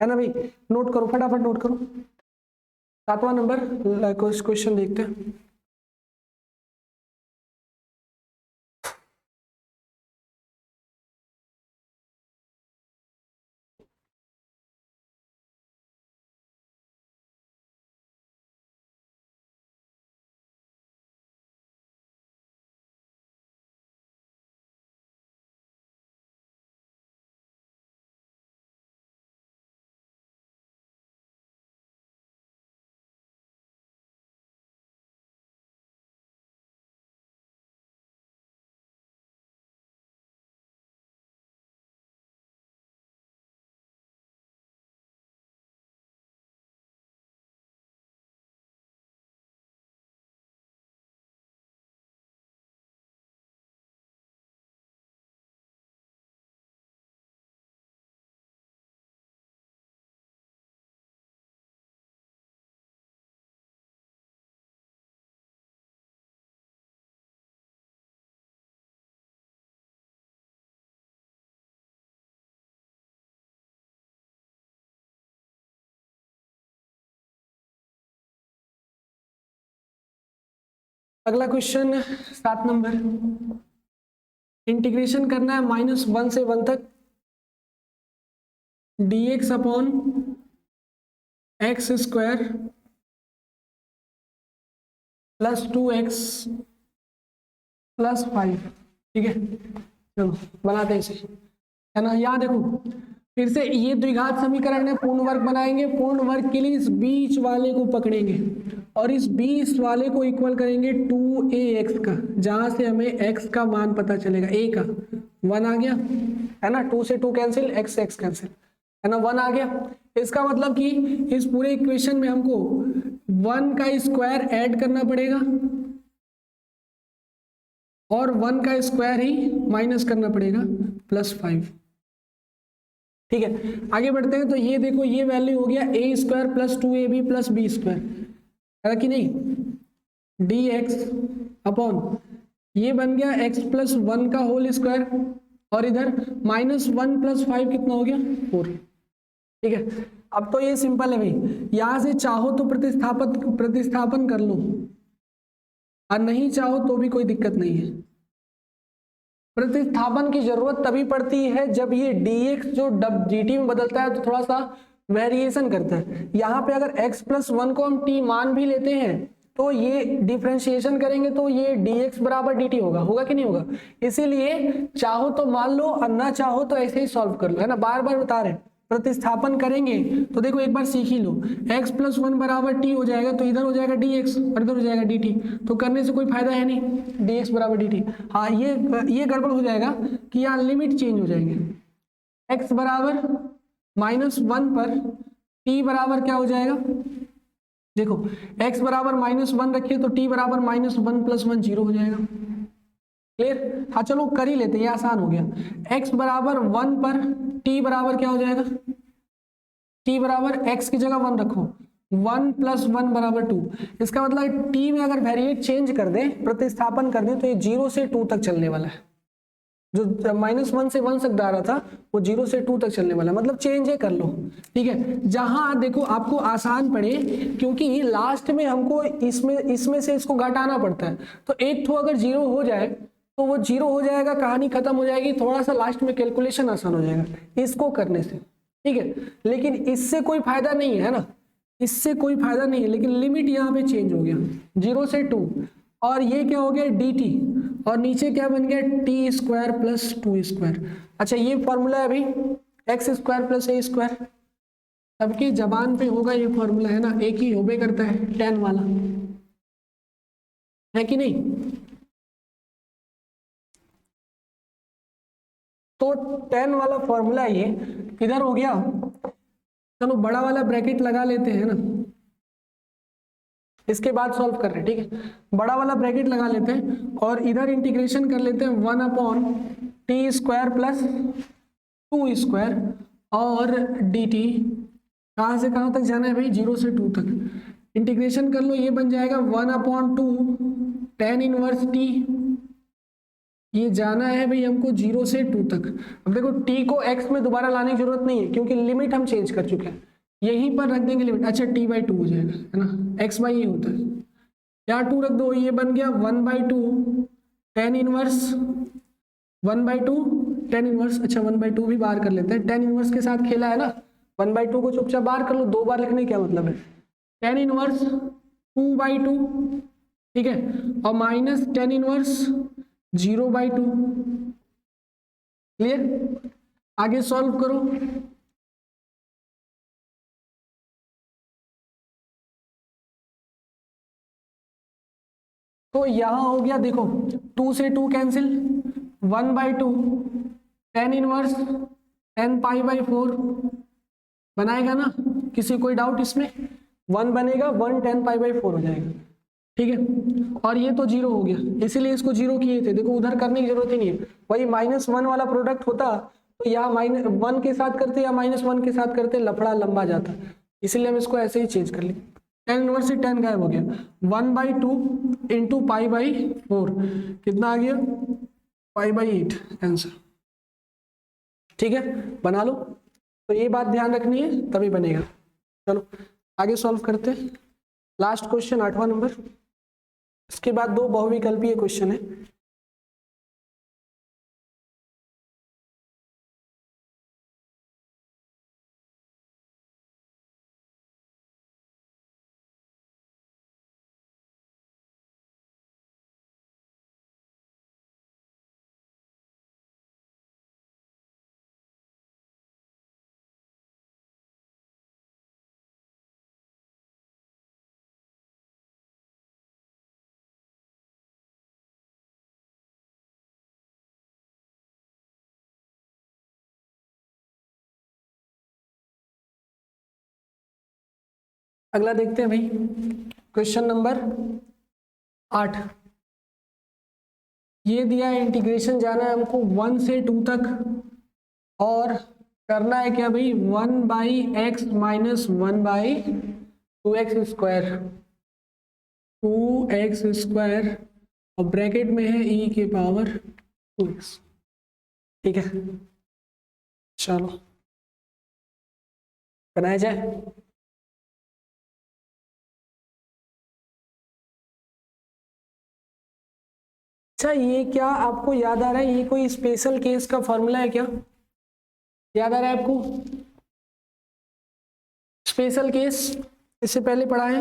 है ना भाई। नोट करो, फटाफट नोट करो। 7वां नंबर क्वेश्चन देखते हैं। अगला क्वेश्चन 7 नंबर, इंटीग्रेशन करना है -1 से 1 तक dx upon x square plus 2x plus 5। ठीक है, चलो बनाते हैं इसे, है ना। यहाँ देखो फिर से ये द्विघात समीकरण है, पूर्ण वर्ग बनाएंगे। पूर्ण वर्ग के लिए इस बीच वाले को पकड़ेंगे और इस बीच वाले को इक्वल करेंगे 2ax का, जहां से हमें x का मान पता चलेगा, a का 1 आ गया, है ना। 2 से 2 कैंसिल, x x कैंसिल, है ना, 1 आ गया। इसका मतलब कि इस पूरे इक्वेशन में हमको 1 का स्क्वायर ऐड करना पड़ेगा और 1 का स्क्वायर ही माइनस करना पड़ेगा, +5। ठीक है, आगे बढ़ते हैं। तो ये देखो, ये वैल्यू हो गया a square plus 2ab plus b square, है कि नहीं, dx अपॉन ये बन गया x प्लस 1 का होल स्क्वायर और इधर -1 प्लस 5 कितना हो गया, 4। ठीक है, अब तो ये सिंपल है भाई, यहां से चाहो तो प्रतिस्थापन कर लो और नहीं चाहो तो भी कोई दिक्कत नहीं है। प्रतिस्थापन की जरूरत तभी पड़ती है जब ये dx जो dt में बदलता है तो थोड़ा सा वेरिएशन करता है। यहाँ पे अगर x प्लस 1 को हम t मान भी लेते हैं तो ये डिफरेंशिएशन करेंगे तो ये dx बराबर dt होगा कि नहीं होगा। इसीलिए चाहो तो मान लो और ना चाहो तो ऐसे ही सॉल्व कर लो, है ना। बार बार बता रहे हैं, प्रतिस्थापन करेंगे तो देखो एक बार सीख ही लो, x प्लस 1 बराबर t हो जाएगा तो इधर हो जाएगा dx और इधर हो जाएगा dt, तो करने से कोई फायदा है नहीं, dx बराबर dt। हाँ, ये गड़बड़ हो जाएगा कि यहाँ लिमिट चेंज हो जाएंगे, x बराबर -1 पर t बराबर क्या हो जाएगा, देखो x बराबर -1 रखिए तो t बराबर -1 प्लस 1 0 हो जाएगा। क्लियर। हाँ चलो कर ही लेते हैं, ये आसान हो गया। x बराबर 1 पर t बराबर क्या हो जाएगा, t बराबर x की जगह 1 रखो, 1 प्लस 1 बराबर 2। इसका मतलब t में अगर वेरिएट चेंज कर दें, प्रतिस्थापन कर दें, तो ये 0 से 2 तक चलने वाला है। जो -1 से 1 तक जा रहा था वो 0 से 2 तक चलने वाला है, मतलब चेंज है कर लो। ठीक है, जहां देखो आपको आसान पड़े, क्योंकि लास्ट में हमको इसमें से इसको घटाना पड़ता है, तो एक तो अगर 0 हो जाए तो वो 0 हो जाएगा, कहानी खत्म हो जाएगी, थोड़ा सा लास्ट में कैलकुलेशन आसान हो जाएगा इसको करने से। ठीक है, लेकिन इससे कोई फायदा नहीं है ना, इससे कोई फायदा नहीं है, लेकिन लिमिट यहाँ पे चेंज हो गया 0 से 2, और ये क्या हो गया dt, और नीचे क्या बन गया t स्क्वायर प्लस 2 स्क्वायर। अच्छा, ये फॉर्मूला है अभी x square plus a square, सबकी जबान पे होगा ये फॉर्मूला, है ना, एक ही होबे करता है, tan वाला, है कि नहीं। तो tan वाला फॉर्मूला ये इधर हो गया। चलो बड़ा वाला ब्रैकेट लगा लेते हैं ना, इसके बाद सॉल्व कर रहे हैं। ठीक है, बड़ा वाला ब्रैकेट लगा लेते हैं और इधर इंटीग्रेशन कर लेते हैं 1 upon T square plus 2 square और dt, कहाँ से कहाँ तक जाना है भाई, 0 से 2 तक। इंटीग्रेशन कर लो, ये बन जाएगा 1 अपॉन 2 tan इनवर्स t, ये जाना है भाई हमको 0 से 2 तक। अब देखो t को x में दोबारा लाने की जरूरत नहीं है क्योंकि लिमिट हम चेंज कर चुके हैं, यहीं पर रख देंगे लिमिट। अच्छा, t/2 हो जाएगा, है ना, x बाई ये होता है, यहाँ 2 रख दो, ये बन गया 1/2 tan इनवर्स 1/2 tan इनवर्स। अच्छा, 1/2 भी बाहर कर लेते हैं, tan इनवर्स के साथ खेला है ना, 1/2 को चुपचाप बाहर कर लो, 2 बार लिखने क्या मतलब है, tan इनवर्स 2/2, ठीक है, और माइनस tan इनवर्स 0/2। क्लियर, आगे सॉल्व करो। तो यहां हो गया, देखो 2 से 2 कैंसिल, 1/2 tan इनवर्स 10π/4 बनाएगा ना, किसी कोई डाउट इसमें, 1 बनेगा, 1 10π/4 हो जाएगा। ठीक है, और ये तो 0 हो गया, इसीलिए इसको 0 किए थे। देखो उधर करने की जरूरत ही नहीं है, वही -1 वाला प्रोडक्ट होता तो यहाँ -1 के साथ करते या -1 के साथ करते, लफड़ा लंबा जाता, इसलिए हम इसको ऐसे ही चेंज कर लिए। tan इनवर्स से tan गायब हो गया, 1/2 इंटू π/4 कितना आ गया, π/8 आंसर। ठीक है, बना लो, तो ये बात ध्यान रखनी है तभी बनेगा। चलो आगे सॉल्व करते हैं, लास्ट क्वेश्चन 8वां नंबर। इसके बाद दो बहुविकल्पीय क्वेश्चन है। अगला देखते हैं भाई, क्वेश्चन नंबर 8। ये दिया है इंटीग्रेशन जाना है हमको 1 से 2 तक, और करना है क्या भाई, 1/x minus 1/2x square, 2x square, और ब्रैकेट में है e के पावर 2x। ठीक है, चलो बनाया जाए। अच्छा, ये क्या आपको याद आ रहा है, ये कोई स्पेशल केस का फॉर्मूला है क्या, याद आ रहा है आपको? स्पेशल केस इससे पहले पढ़ा है,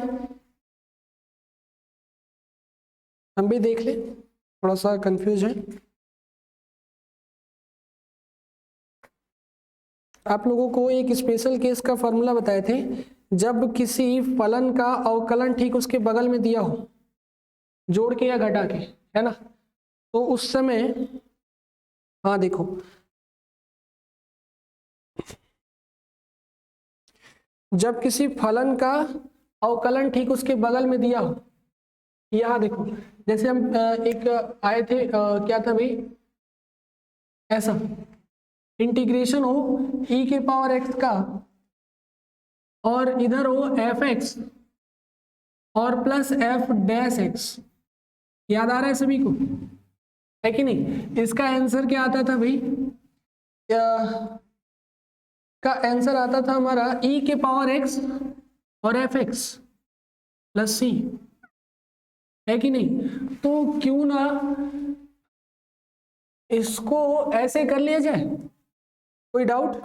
हम भी देख ले, थोड़ा सा कंफ्यूज है। आप लोगों को एक स्पेशल केस का फॉर्मूला बताए थे, जब किसी फलन का अवकलन ठीक उसके बगल में दिया हो, जोड़ के या घटा के, है ना, तो उस समय, हाँ देखो, जब किसी फलन का अवकलन ठीक उसके बगल में दिया हो, यहाँ देखो, जैसे हम एक आए थे, क्या था भाई, ऐसा इंटीग्रेशन हो e के पावर x का, और इधर हो f(x) और प्लस f डैश x, याद आ रहा है सभी को, है कि नहीं? इसका आंसर क्या आता था भाई, का आंसर आता था हमारा e के पावर x और f(x) प्लस c, है कि नहीं? तो क्यों ना इसको ऐसे कर लिया जाए, कोई डाउट?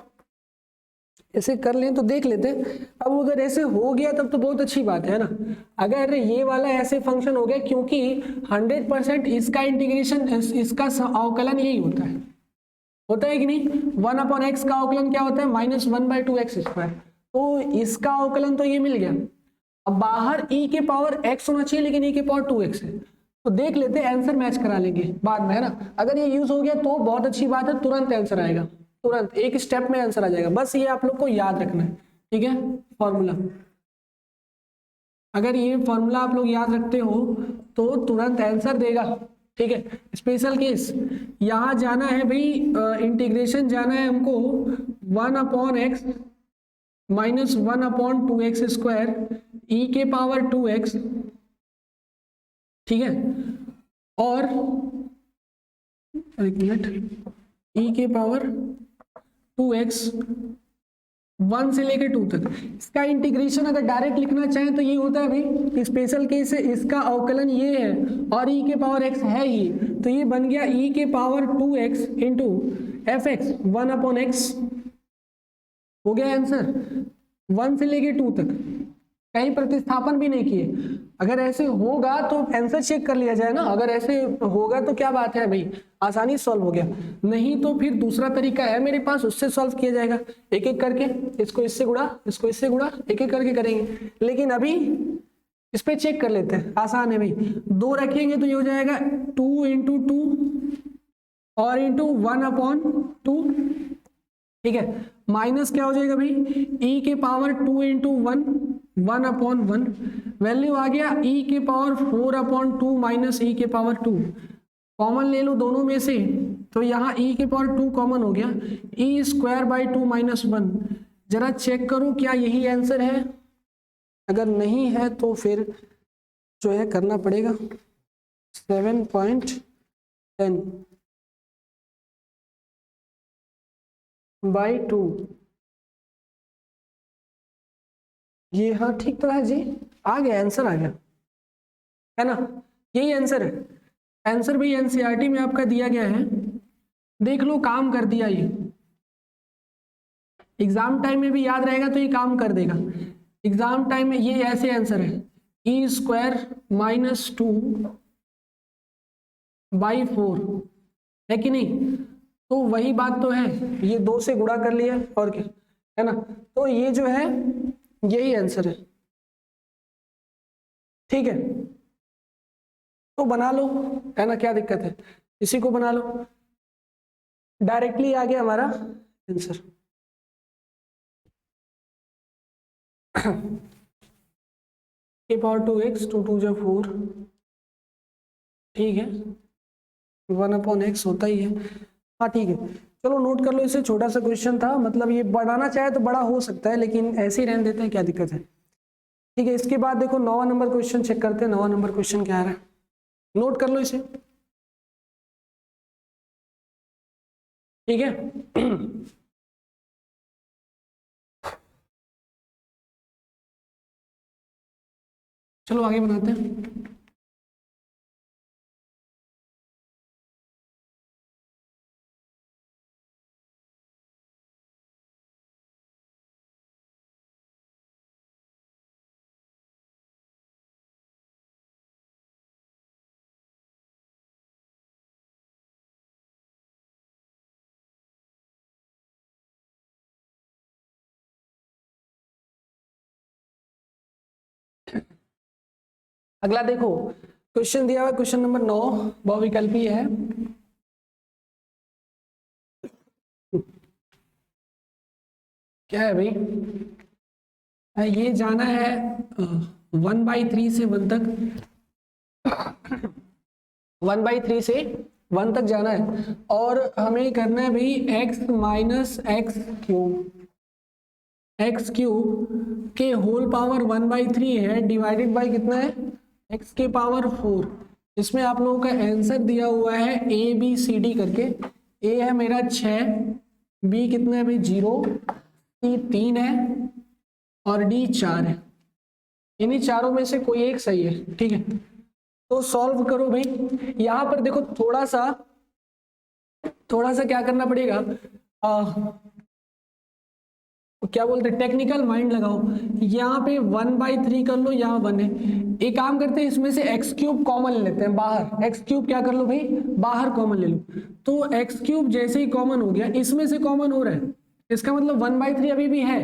ऐसे कर लें तो देख लेते हैं। अब अगर ऐसे हो गया तब तो बहुत अच्छी बात है ना, अगर ये वाला ऐसे फंक्शन हो गया, क्योंकि 100% इसका इंटीग्रेशन, इसका अवकलन यही होता है कि नहीं? 1/x का अवकलन क्या होता है, -1/2x स्क्वायर, तो इसका अवकलन तो ये मिल गया। अब बाहर e के पावर x होना चाहिए, लेकिन e के पावर 2x है, तो देख लेते हैं, आंसर मैच करा लेंगे बाद में, है ना। अगर ये यूज हो गया तो बहुत अच्छी बात है, तुरंत आंसर आएगा, तुरंत एक स्टेप में आंसर आ जाएगा, बस ये आप लोग को याद रखना है, ठीक है। फॉर्मूला, अगर ये फॉर्मूला आप लोग याद रखते हो तो तुरंत आंसर देगा, ठीक है। स्पेशल केस, यहाँ जाना है भाई, इंटीग्रेशन जाना है हमको 1/x minus 1/2x square e के पावर 2x, ठीक है, और एक मिनट, e के पावर 2x 1 से लेकर 2 तक। इसका इंटीग्रेशन अगर डायरेक्ट लिखना चाहें तो ये होता है भाई, स्पेशल केस है, इसका अवकलन ये है और e के पावर x है ही, तो ये बन गया e के power 2x into f(x) 1/x, हो गया आंसर। 1 से लेके 2 तक, कहीं प्रतिस्थापन भी नहीं किए। अगर ऐसे होगा तो आंसर चेक कर लिया जाए ना, अगर ऐसे होगा तो क्या बात है भाई, आसानी सॉल्व हो गया। नहीं तो फिर दूसरा तरीका है मेरे पास, उससे सॉल्व किया जाएगा, एक एक करके, इसको इससे गुणा, इसको इससे गुणा, एक एक करके करेंगे। लेकिन अभी इस पे चेक कर लेते हैं, आसान है भाई। 2 रखेंगे तो ये हो जाएगा 2 × 2 और इंटू 1/2, ठीक है। माइनस क्या हो जाएगा भाई, e के पावर 2 × 1 1/1, वैल्यू आ गया e के पावर 4/2 माइनस e के पावर 2, कॉमन ले लो दोनों में से, तो यहाँ e के पावर 2 कॉमन हो गया, e² 2 - 1। जरा चेक करो क्या यही आंसर है, अगर नहीं है तो फिर जो है करना पड़ेगा 7.10 बाई 2, ये हाँ ठीक तो है जी, आ गया आंसर, आ गया, है ना। यही आंसर है। आंसर भाई एनसीईआरटी में आपका दिया गया है, देख लो काम कर दिया, ये एग्जाम टाइम में भी याद रहेगा तो ये काम कर देगा। एग्जाम टाइम में ये ऐसे आंसर है, ई स्क्वायर माइनस 2/4 है कि नहीं? तो वही बात तो है, ये 2 से गुणा कर लिया और क्या है ना, तो ये जो है यही आंसर है। ठीक है, तो बना लो, है ना, क्या दिक्कत है, इसी को बना लो, डायरेक्टली आ गया हमारा आंसर। के पावर 2x 2 जा 4, ठीक है, 1/x होता ही है। हाँ ठीक है, चलो नोट कर लो इसे, छोटा सा क्वेश्चन था, मतलब ये बढ़ाना चाहे तो बड़ा हो सकता है, लेकिन ऐसे ही रहने देते हैं, क्या दिक्कत है। ठीक है, इसके बाद देखो 9वां नंबर क्वेश्चन चेक करते हैं। 9वां नंबर क्वेश्चन क्या आ रहा है, नोट कर लो इसे, ठीक है। चलो आगे बनाते हैं। अगला देखो क्वेश्चन दिया हुआ, क्वेश्चन नंबर 9 बहुविकल्पी है। क्या है भाई, ये जाना है 1/3 से 1 तक, 1/3 से 1 तक जाना है, और हमें करना है भाई x माइनस एक्स क्यूब के होल पावर 1/3 है, डिवाइडेड बाय कितना है, x के पावर 4। इसमें आप लोगों का आंसर दिया हुआ है ए बी सी डी करके, ए है मेरा 6, बी कितना है भाई 0, सी 3 है और डी 4 है। इन्हीं चारों में से कोई एक सही है, ठीक है। तो सॉल्व करो भाई। यहाँ पर देखो थोड़ा सा क्या करना पड़ेगा, क्या बोलते हैं, टेक्निकल माइंड लगाओ। यहाँ पे 1/3 कर लो, यहाँ 1 है, एक काम करते हैं, इसमें से एक्स क्यूब कॉमन ले लेते हैं बाहर। एक्स क्यूब क्या कर लो भाई, बाहर कॉमन ले लो। तो एक्स क्यूब जैसे ही कॉमन हो गया, इसमें से कॉमन हो रहा है, इसका मतलब 1/3 अभी भी है।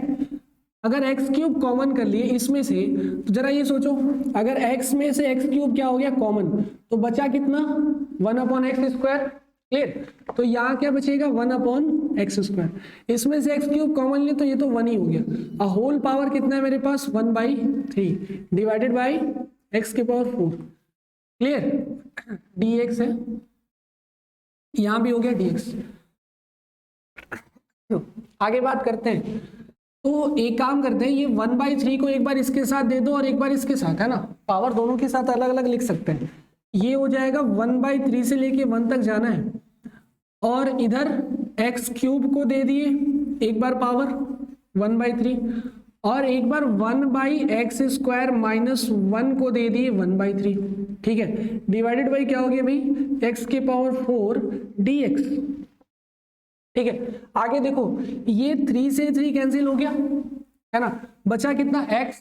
अगर एक्स क्यूब कॉमन कर लिए इसमें से, तो जरा ये सोचो, अगर एक्स में से एक्स क्यूब क्या हो गया कॉमन, तो बचा कितना 1/x²। क्लियर, तो यहाँ क्या बचेगा 1/x²। इसमें से एक्स क्यूब कॉमन ले तो ये तो 1 ही हो गया। होल पावर कितना है मेरे पास 1/3 डिवाइडेड बाई x के पावर 4। क्लियर, dx है, यहाँ भी हो गया dx। आगे बात करते हैं, तो एक काम करते हैं, ये 1/3 को एक बार इसके साथ दे दो और एक बार इसके साथ, है ना, पावर दोनों के साथ अलग अलग लिख सकते हैं। ये हो जाएगा 1/3 से लेके 1 तक जाना है, और इधर एक्स क्यूब को दे दिए एक बार पावर 1/3, और एक बार 1/x² माइनस 1 को दे दिए 1/3। ठीक है, डिवाइडेड बाई क्या हो गया भाई, x के पावर 4 dx। ठीक है, आगे देखो, ये 3 से 3 कैंसिल हो गया, है ना, बचा कितना x,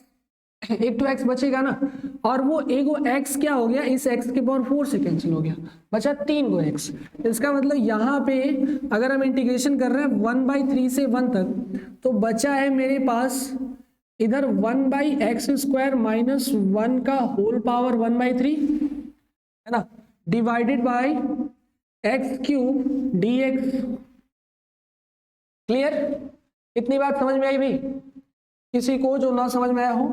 एक तो x बचेगा ना, और वो एक x क्या हो गया, इस x के पावर 4 से कैंसिल हो गया, बचा 3 को x। इसका मतलब यहाँ पे अगर हम इंटीग्रेशन कर रहे हैं 1/3 से 1 तक, तो बचा है मेरे पास इधर 1/x² माइनस 1 का होल पावर 1/3, है ना, divided by x³ dx। Clear, इतनी बात समझ में आई भाई? किसी को जो ना समझ में आया हो,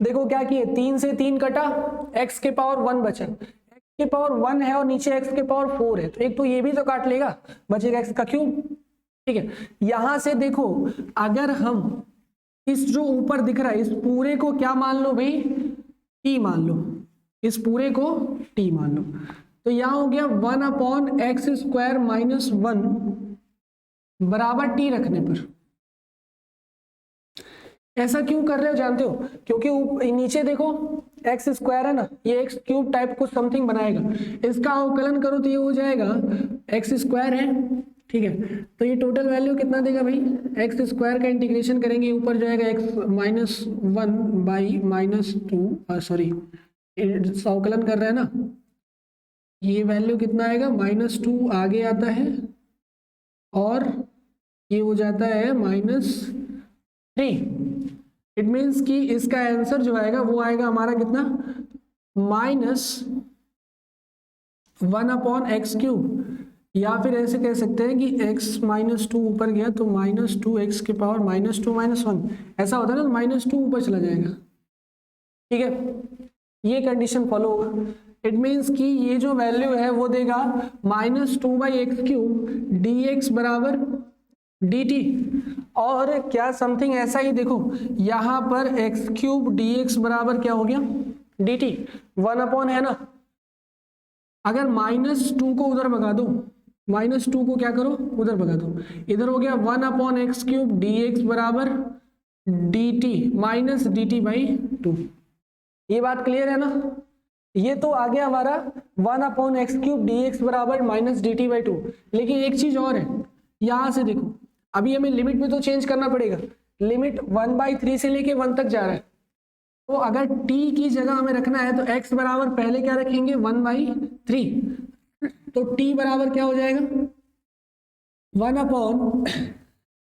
देखो क्या किए, 3 से 3 कटा, x के पावर 1 बचा, x के पावर 1 है और नीचे x के पावर 4 है, तो एक तो ये भी तो काट लेगा, बचेगा x का क्यूब। ठीक है, यहां से देखो, अगर हम इस जो ऊपर दिख रहा है इस पूरे को क्या मान लो भाई, t मान लो, इस पूरे को t मान लो, तो यहां हो गया 1/x² माइनस 1 बराबर t रखने पर। ऐसा क्यों कर रहे हो जानते हो, क्योंकि नीचे देखो एक्स स्क्वायर है ना, ये एक्स क्यूब टाइप कुछ समथिंग बनाएगा। इसका अवकलन करो तो ये हो जाएगा एक्स स्क्वायर है, ठीक है। तो ये टोटल वैल्यू कितना देगा भाई, एक्स स्क्वायर का इंटीग्रेशन करेंगे ऊपर जाएगा x minus one by minus two, sorry अवकलन कर रहे हैं ना, ये वैल्यू कितना आएगा माइनस टू आगे आता है और ये हो जाता है माइनस थ्री। इट मीन्स कि इसका आंसर जो आएगा वो आएगा हमारा कितना, minus one upon X cube, या फिर ऐसे कह सकते हैं कि x माइनस टू ऊपर गया तो माइनस टू एक्स के power minus two minus one, ऐसा होता है ना, माइनस टू ऊपर चला जाएगा, ठीक है। ये कंडीशन फॉलो होगा। इट मीन्स कि ये जो वैल्यू है वो देगा minus two by x cube d X बराबर डी टी, और क्या समथिंग ऐसा ही देखो, यहां पर एक्स क्यूब डी एक्स बराबर क्या हो गया डी टी, वन अपॉन है ना, अगर माइनस टू को उधर भगा दो, माइनस टू को क्या करो उधर भगा दो, इधर हो गया one upon X cube d X बराबर d t minus d t by two. ये बात क्लियर है ना, ये तो आ गया हमारा one upon X cube d X बराबर minus d t by two. लेकिन एक चीज और है, यहां से देखो, अभी हमें लिमिट में तो चेंज करना पड़ेगा, लिमिट वन बाई थ्री से लेके वन तक जा रहा है, तो अगर t की जगह हमें रखना है तो x बराबर पहले क्या रखेंगे वन बाई थ्री, तो t बराबर क्या हो जाएगा one upon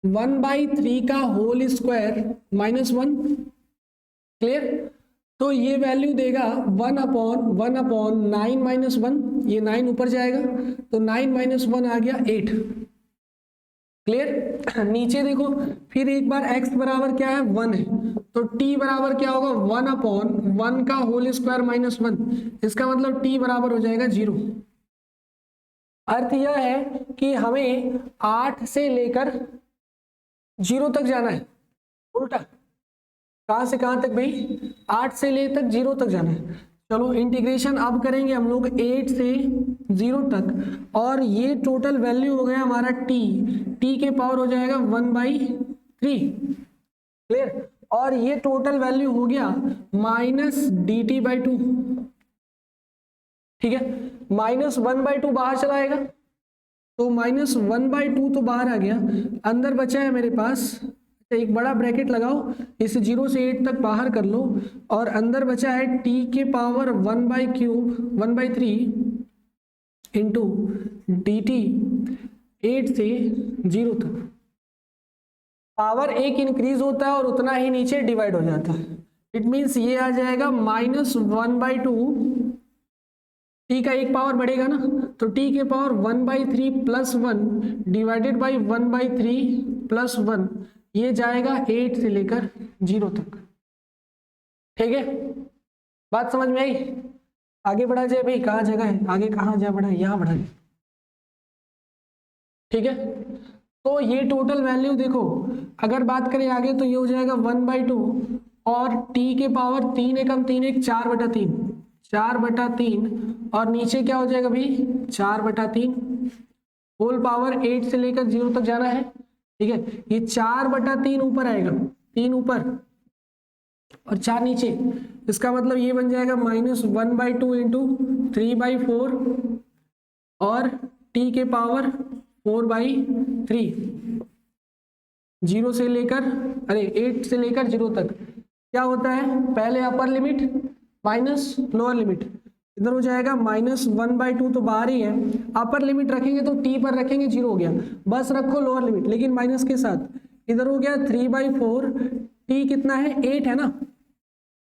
one by three का whole square minus one, clear. तो ये वैल्यू देगा one upon nine minus one, ये नाइन ऊपर जाएगा तो नाइन माइनस वन आ गया एट, क्लियर। नीचे देखो फिर एक बार x बराबर क्या है वन है, तो t बराबर क्या होगा वन अपॉन वन का होल स्क्वायर माइनस वन, इसका मतलब t बराबर हो जाएगा जीरो। अर्थ यह है कि हमें 8 से लेकर 0 तक जाना है, उल्टा कहां से कहां तक भाई, 8 से ले तक 0 तक जाना है। चलो इंटीग्रेशन अब करेंगे हम लोग 8 से 0 तक, और ये टोटल वैल्यू हो गया हमारा t के पावर हो जाएगा वन बाई थ्री, क्लियर। और ये टोटल वैल्यू हो गया minus d t by to, ठीक है। माइनस वन बाई टू बाहर चला आएगा, तो माइनस वन बाई टू तो बाहर आ गया, अंदर बचा है मेरे पास, एक बड़ा ब्रैकेट लगाओ, इसे 0 से 8 तक बाहर कर लो, और अंदर बचा है t के power one by cube one by three into D T 8 से 0 तक। पावर एक इंक्रीज होता है और उतना ही नीचे डिवाइड हो जाता है। इट मीन्स ये आ जाएगा minus one by two, T का एक पावर बढ़ेगा ना, तो टी के power one by three plus one divided by one by three plus one, ये जाएगा 8 से लेकर 0 तक, ठीक है। बात समझ में आई, आगे बढ़ा जाए भाई, कहाँ जगह है आगे, कहाँ जा बढ़ा, यहाँ बढ़ा, ठीक है। तो ये टोटल वैल्यू देखो, अगर बात करें आगे तो ये हो जाएगा वन बाई टू, और t के पावर तीन एकम तीन एक चार बटा तीन, चार बटा तीन, और नीचे क्या हो जाएगा भाई चार बटा तीन, होल पावर 8 से लेकर 0 तक जाना है, ठीक है। ये चार बटा तीन ऊपर आएगा, तीन ऊपर और चार नीचे, इसका मतलब ये बन जाएगा minus one by two into three by four, और t के पावर 4 बाई थ्री, 0 से लेकर 8 से लेकर 0 तक क्या होता है, पहले upper limit minus lower limit, इधर हो जाएगा माइनस वन बाई टू तो बाहर ही है, अपर लिमिट रखेंगे तो t पर रखेंगे 0 हो गया, बस रखो लोअर लिमिट लेकिन माइनस के साथ, इधर हो गया 3 बाई फोर, t कितना है 8 है ना,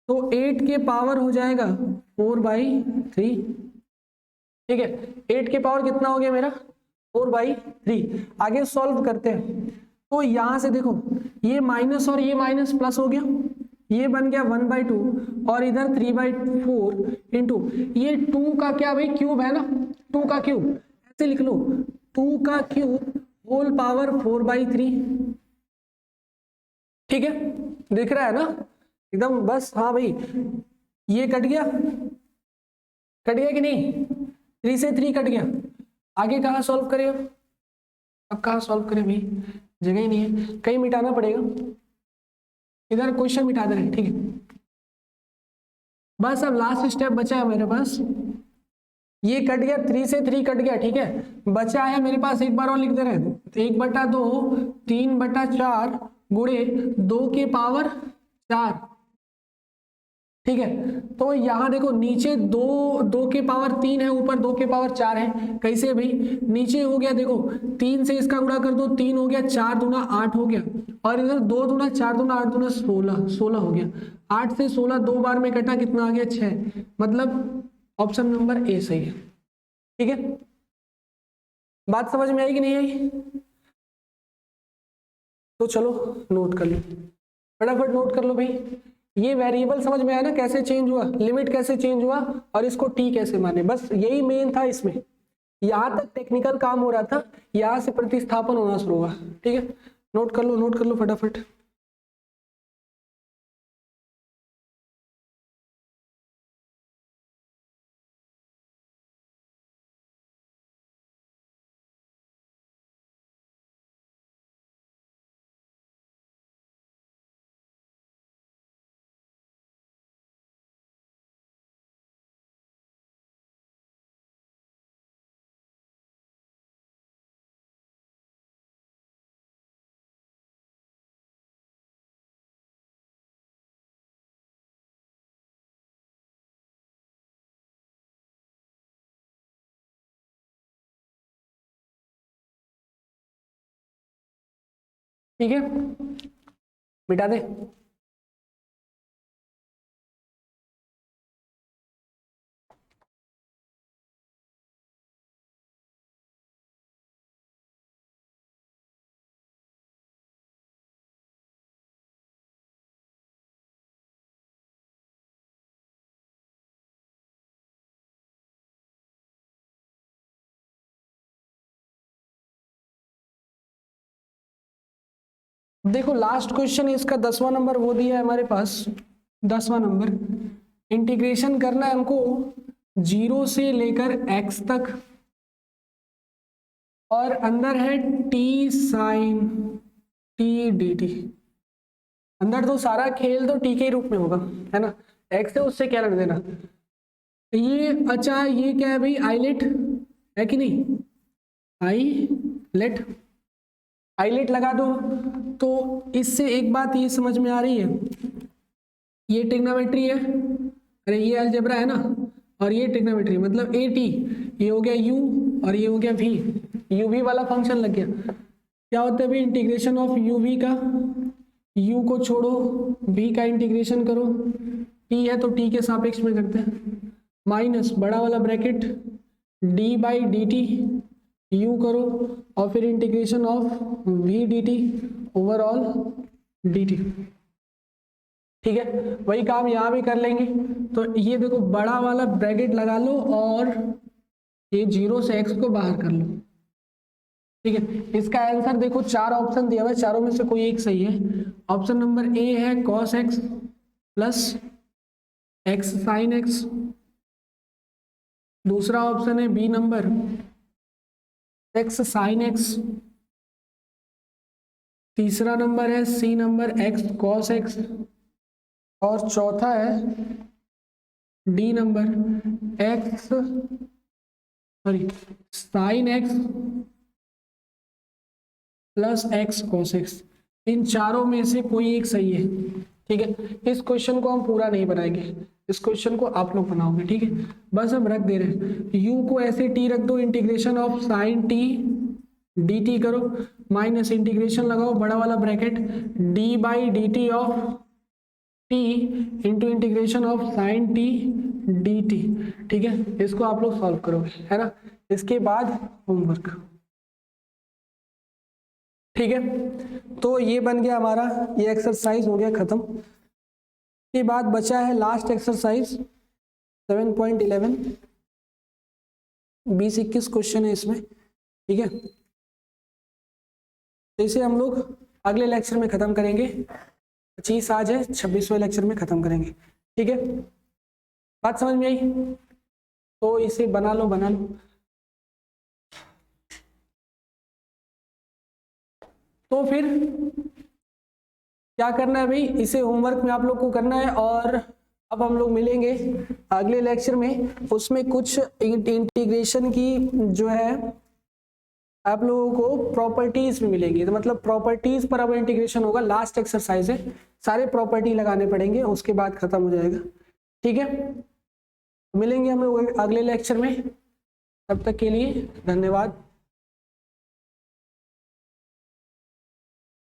तो 8 के पावर हो जाएगा 4 बाई थ्री, ठीक है। 8 के पावर कितना हो गया मेरा 4 बाई थ्री। आगे सॉल्व करते हैं, तो यहां से देखो ये माइनस और ये माइनस प्लस हो गया, ये बन गया 1 बाई टू, और इधर 3 बाई फोर इंटू ये 2 का क्या भाई क्यूब है ना, 2 का क्यूब ऐसे लिख लो, 2 का cube whole power 4 by three, ठीक है। दिख रहा है ना एकदम, बस हाँ भाई ये कट गया कि नहीं, 3 से 3 कट गया। आगे कहाँ सॉल्व करें, अब कहाँ सॉल्व करें भाई, जगह ही नहीं है, कहीं मिटाना पड़ेगा, इधर क्वेश्चन मिटा दे रहे हैं, ठीक है। बस अब लास्ट स्टेप बचा है मेरे पास, ये कट गया, 3 से 3 कट गया, ठीक है। बचा है मेरे पास, एक बार और लिख दे रहे हैं, 1/2 3/4 गुणे 2 के पावर 4, ठीक है। तो यहाँ देखो नीचे 2 के पावर 3 है, ऊपर 2 के पावर 4 है। कैसे भाई, नीचे हो गया देखो 3 से इसका गुणा कर दो, 3 हो गया, 4 दूना 8 हो गया, और इधर 2 दूना 4 दूना 8 दूना 16 हो गया। 8 से 16 2 बार में कटा, कितना आ गया 6, मतलब ऑप्शन नंबर ए सही है, ठीक है। बात समझ में आई कि नहीं आई? तो चलो नोट कर लो, फटाफट नोट कर लो भाई। ये वेरिएबल समझ में आया ना, कैसे चेंज हुआ, लिमिट कैसे चेंज हुआ, और इसको टी कैसे माने, बस यही मेन था इसमें। यहाँ तक टेक्निकल काम हो रहा था, यहाँ से प्रतिस्थापन होना शुरू हुआ, ठीक है। नोट कर लो फटाफट। ठीक है, मिटा दे। देखो लास्ट क्वेश्चन इसका 10वां नंबर वो दिया है हमारे पास, 10वां नंबर। इंटीग्रेशन करना है हमको 0 से लेकर x तक, और अंदर है t sin t dt। अंदर तो सारा खेल तो t के रूप में होगा, है ना, x है उससे क्या लग देना। ये अच्छा, ये क्या है भाई, आइलेट है कि नहीं, आइलेट, आइलेट लगा दो। तो इससे एक बात ये समझ में आ रही है, ये ट्रिग्नोमेट्री है, अरे ये अलजेब्रा है ना, और ये ट्रिग्नोमेट्री मतलब ए टी, ये हो गया यू और ये हो गया वी, यू वी वाला फंक्शन लग गया। क्या होता है भाई, इंटीग्रेशन ऑफ यू वी का, यू को छोड़ो वी का इंटीग्रेशन करो, टी है तो टी के सापेक्ष में करते हैं, माइनस बड़ा वाला bracket d by d t, u करो और फिर integration of v d t overall d t, ठीक है। वही काम यहाँ भी कर लेंगे। तो ये देखो बड़ा वाला ब्रैकेट लगा लो और ये 0 से x को बाहर कर लो, ठीक है। इसका आंसर देखो 4 ऑप्शन दिया हुआ है, चारों में से कोई एक सही है। ऑप्शन नंबर ए है cos x plus x sin x, दूसरा ऑप्शन है b number x sin x, तीसरा नंबर है c number x cos x, और चौथा है d number x sorry sine x plus x cos x। इन चारों में से कोई एक सही है, ठीक है। इस क्वेश्चन को हम पूरा नहीं बनाएंगे, इस क्वेश्चन को आप लोग बनाओगे, ठीक है। बस हम रख दे रहे हैं, u को ऐसे t रख दो, integration of sine t dt करो, माइनस इंटीग्रेशन लगाओ बड़ा वाला bracket d by d T of t into integration of sine t dt, ठीक है। इसको आप लोग सॉल्व करोगे, है ना। इसके बाद होमवर्क, ठीक है। तो ये बन गया हमारा, ये एक्सरसाइज हो गया खत्म। के बाद बचा है लास्ट एक्सरसाइज 7.11, 20-21 क्वेश्चन है इसमें, ठीक है। तो इसे हम लोग अगले लेक्चर में खत्म करेंगे, 25 आज है, 26वें लेक्चर में खत्म करेंगे, ठीक है। बात समझ में आई? तो इसे बना लो। तो फिर क्या करना है भाई, इसे होमवर्क में आप लोग को करना है, और अब हम लोग मिलेंगे अगले लेक्चर में, उसमें कुछ इंटीग्रेशन की जो है आप लोगों को प्रॉपर्टीज में मिलेंगी, तो मतलब प्रॉपर्टीज पर अब इंटीग्रेशन होगा। लास्ट एक्सरसाइज है, सारे प्रॉपर्टी लगाने पड़ेंगे, उसके बाद खत्म हो जाएगा। ठीक है, मिलेंगे हम लोग अगले लेक्चर में, तब तक के लिए धन्यवाद।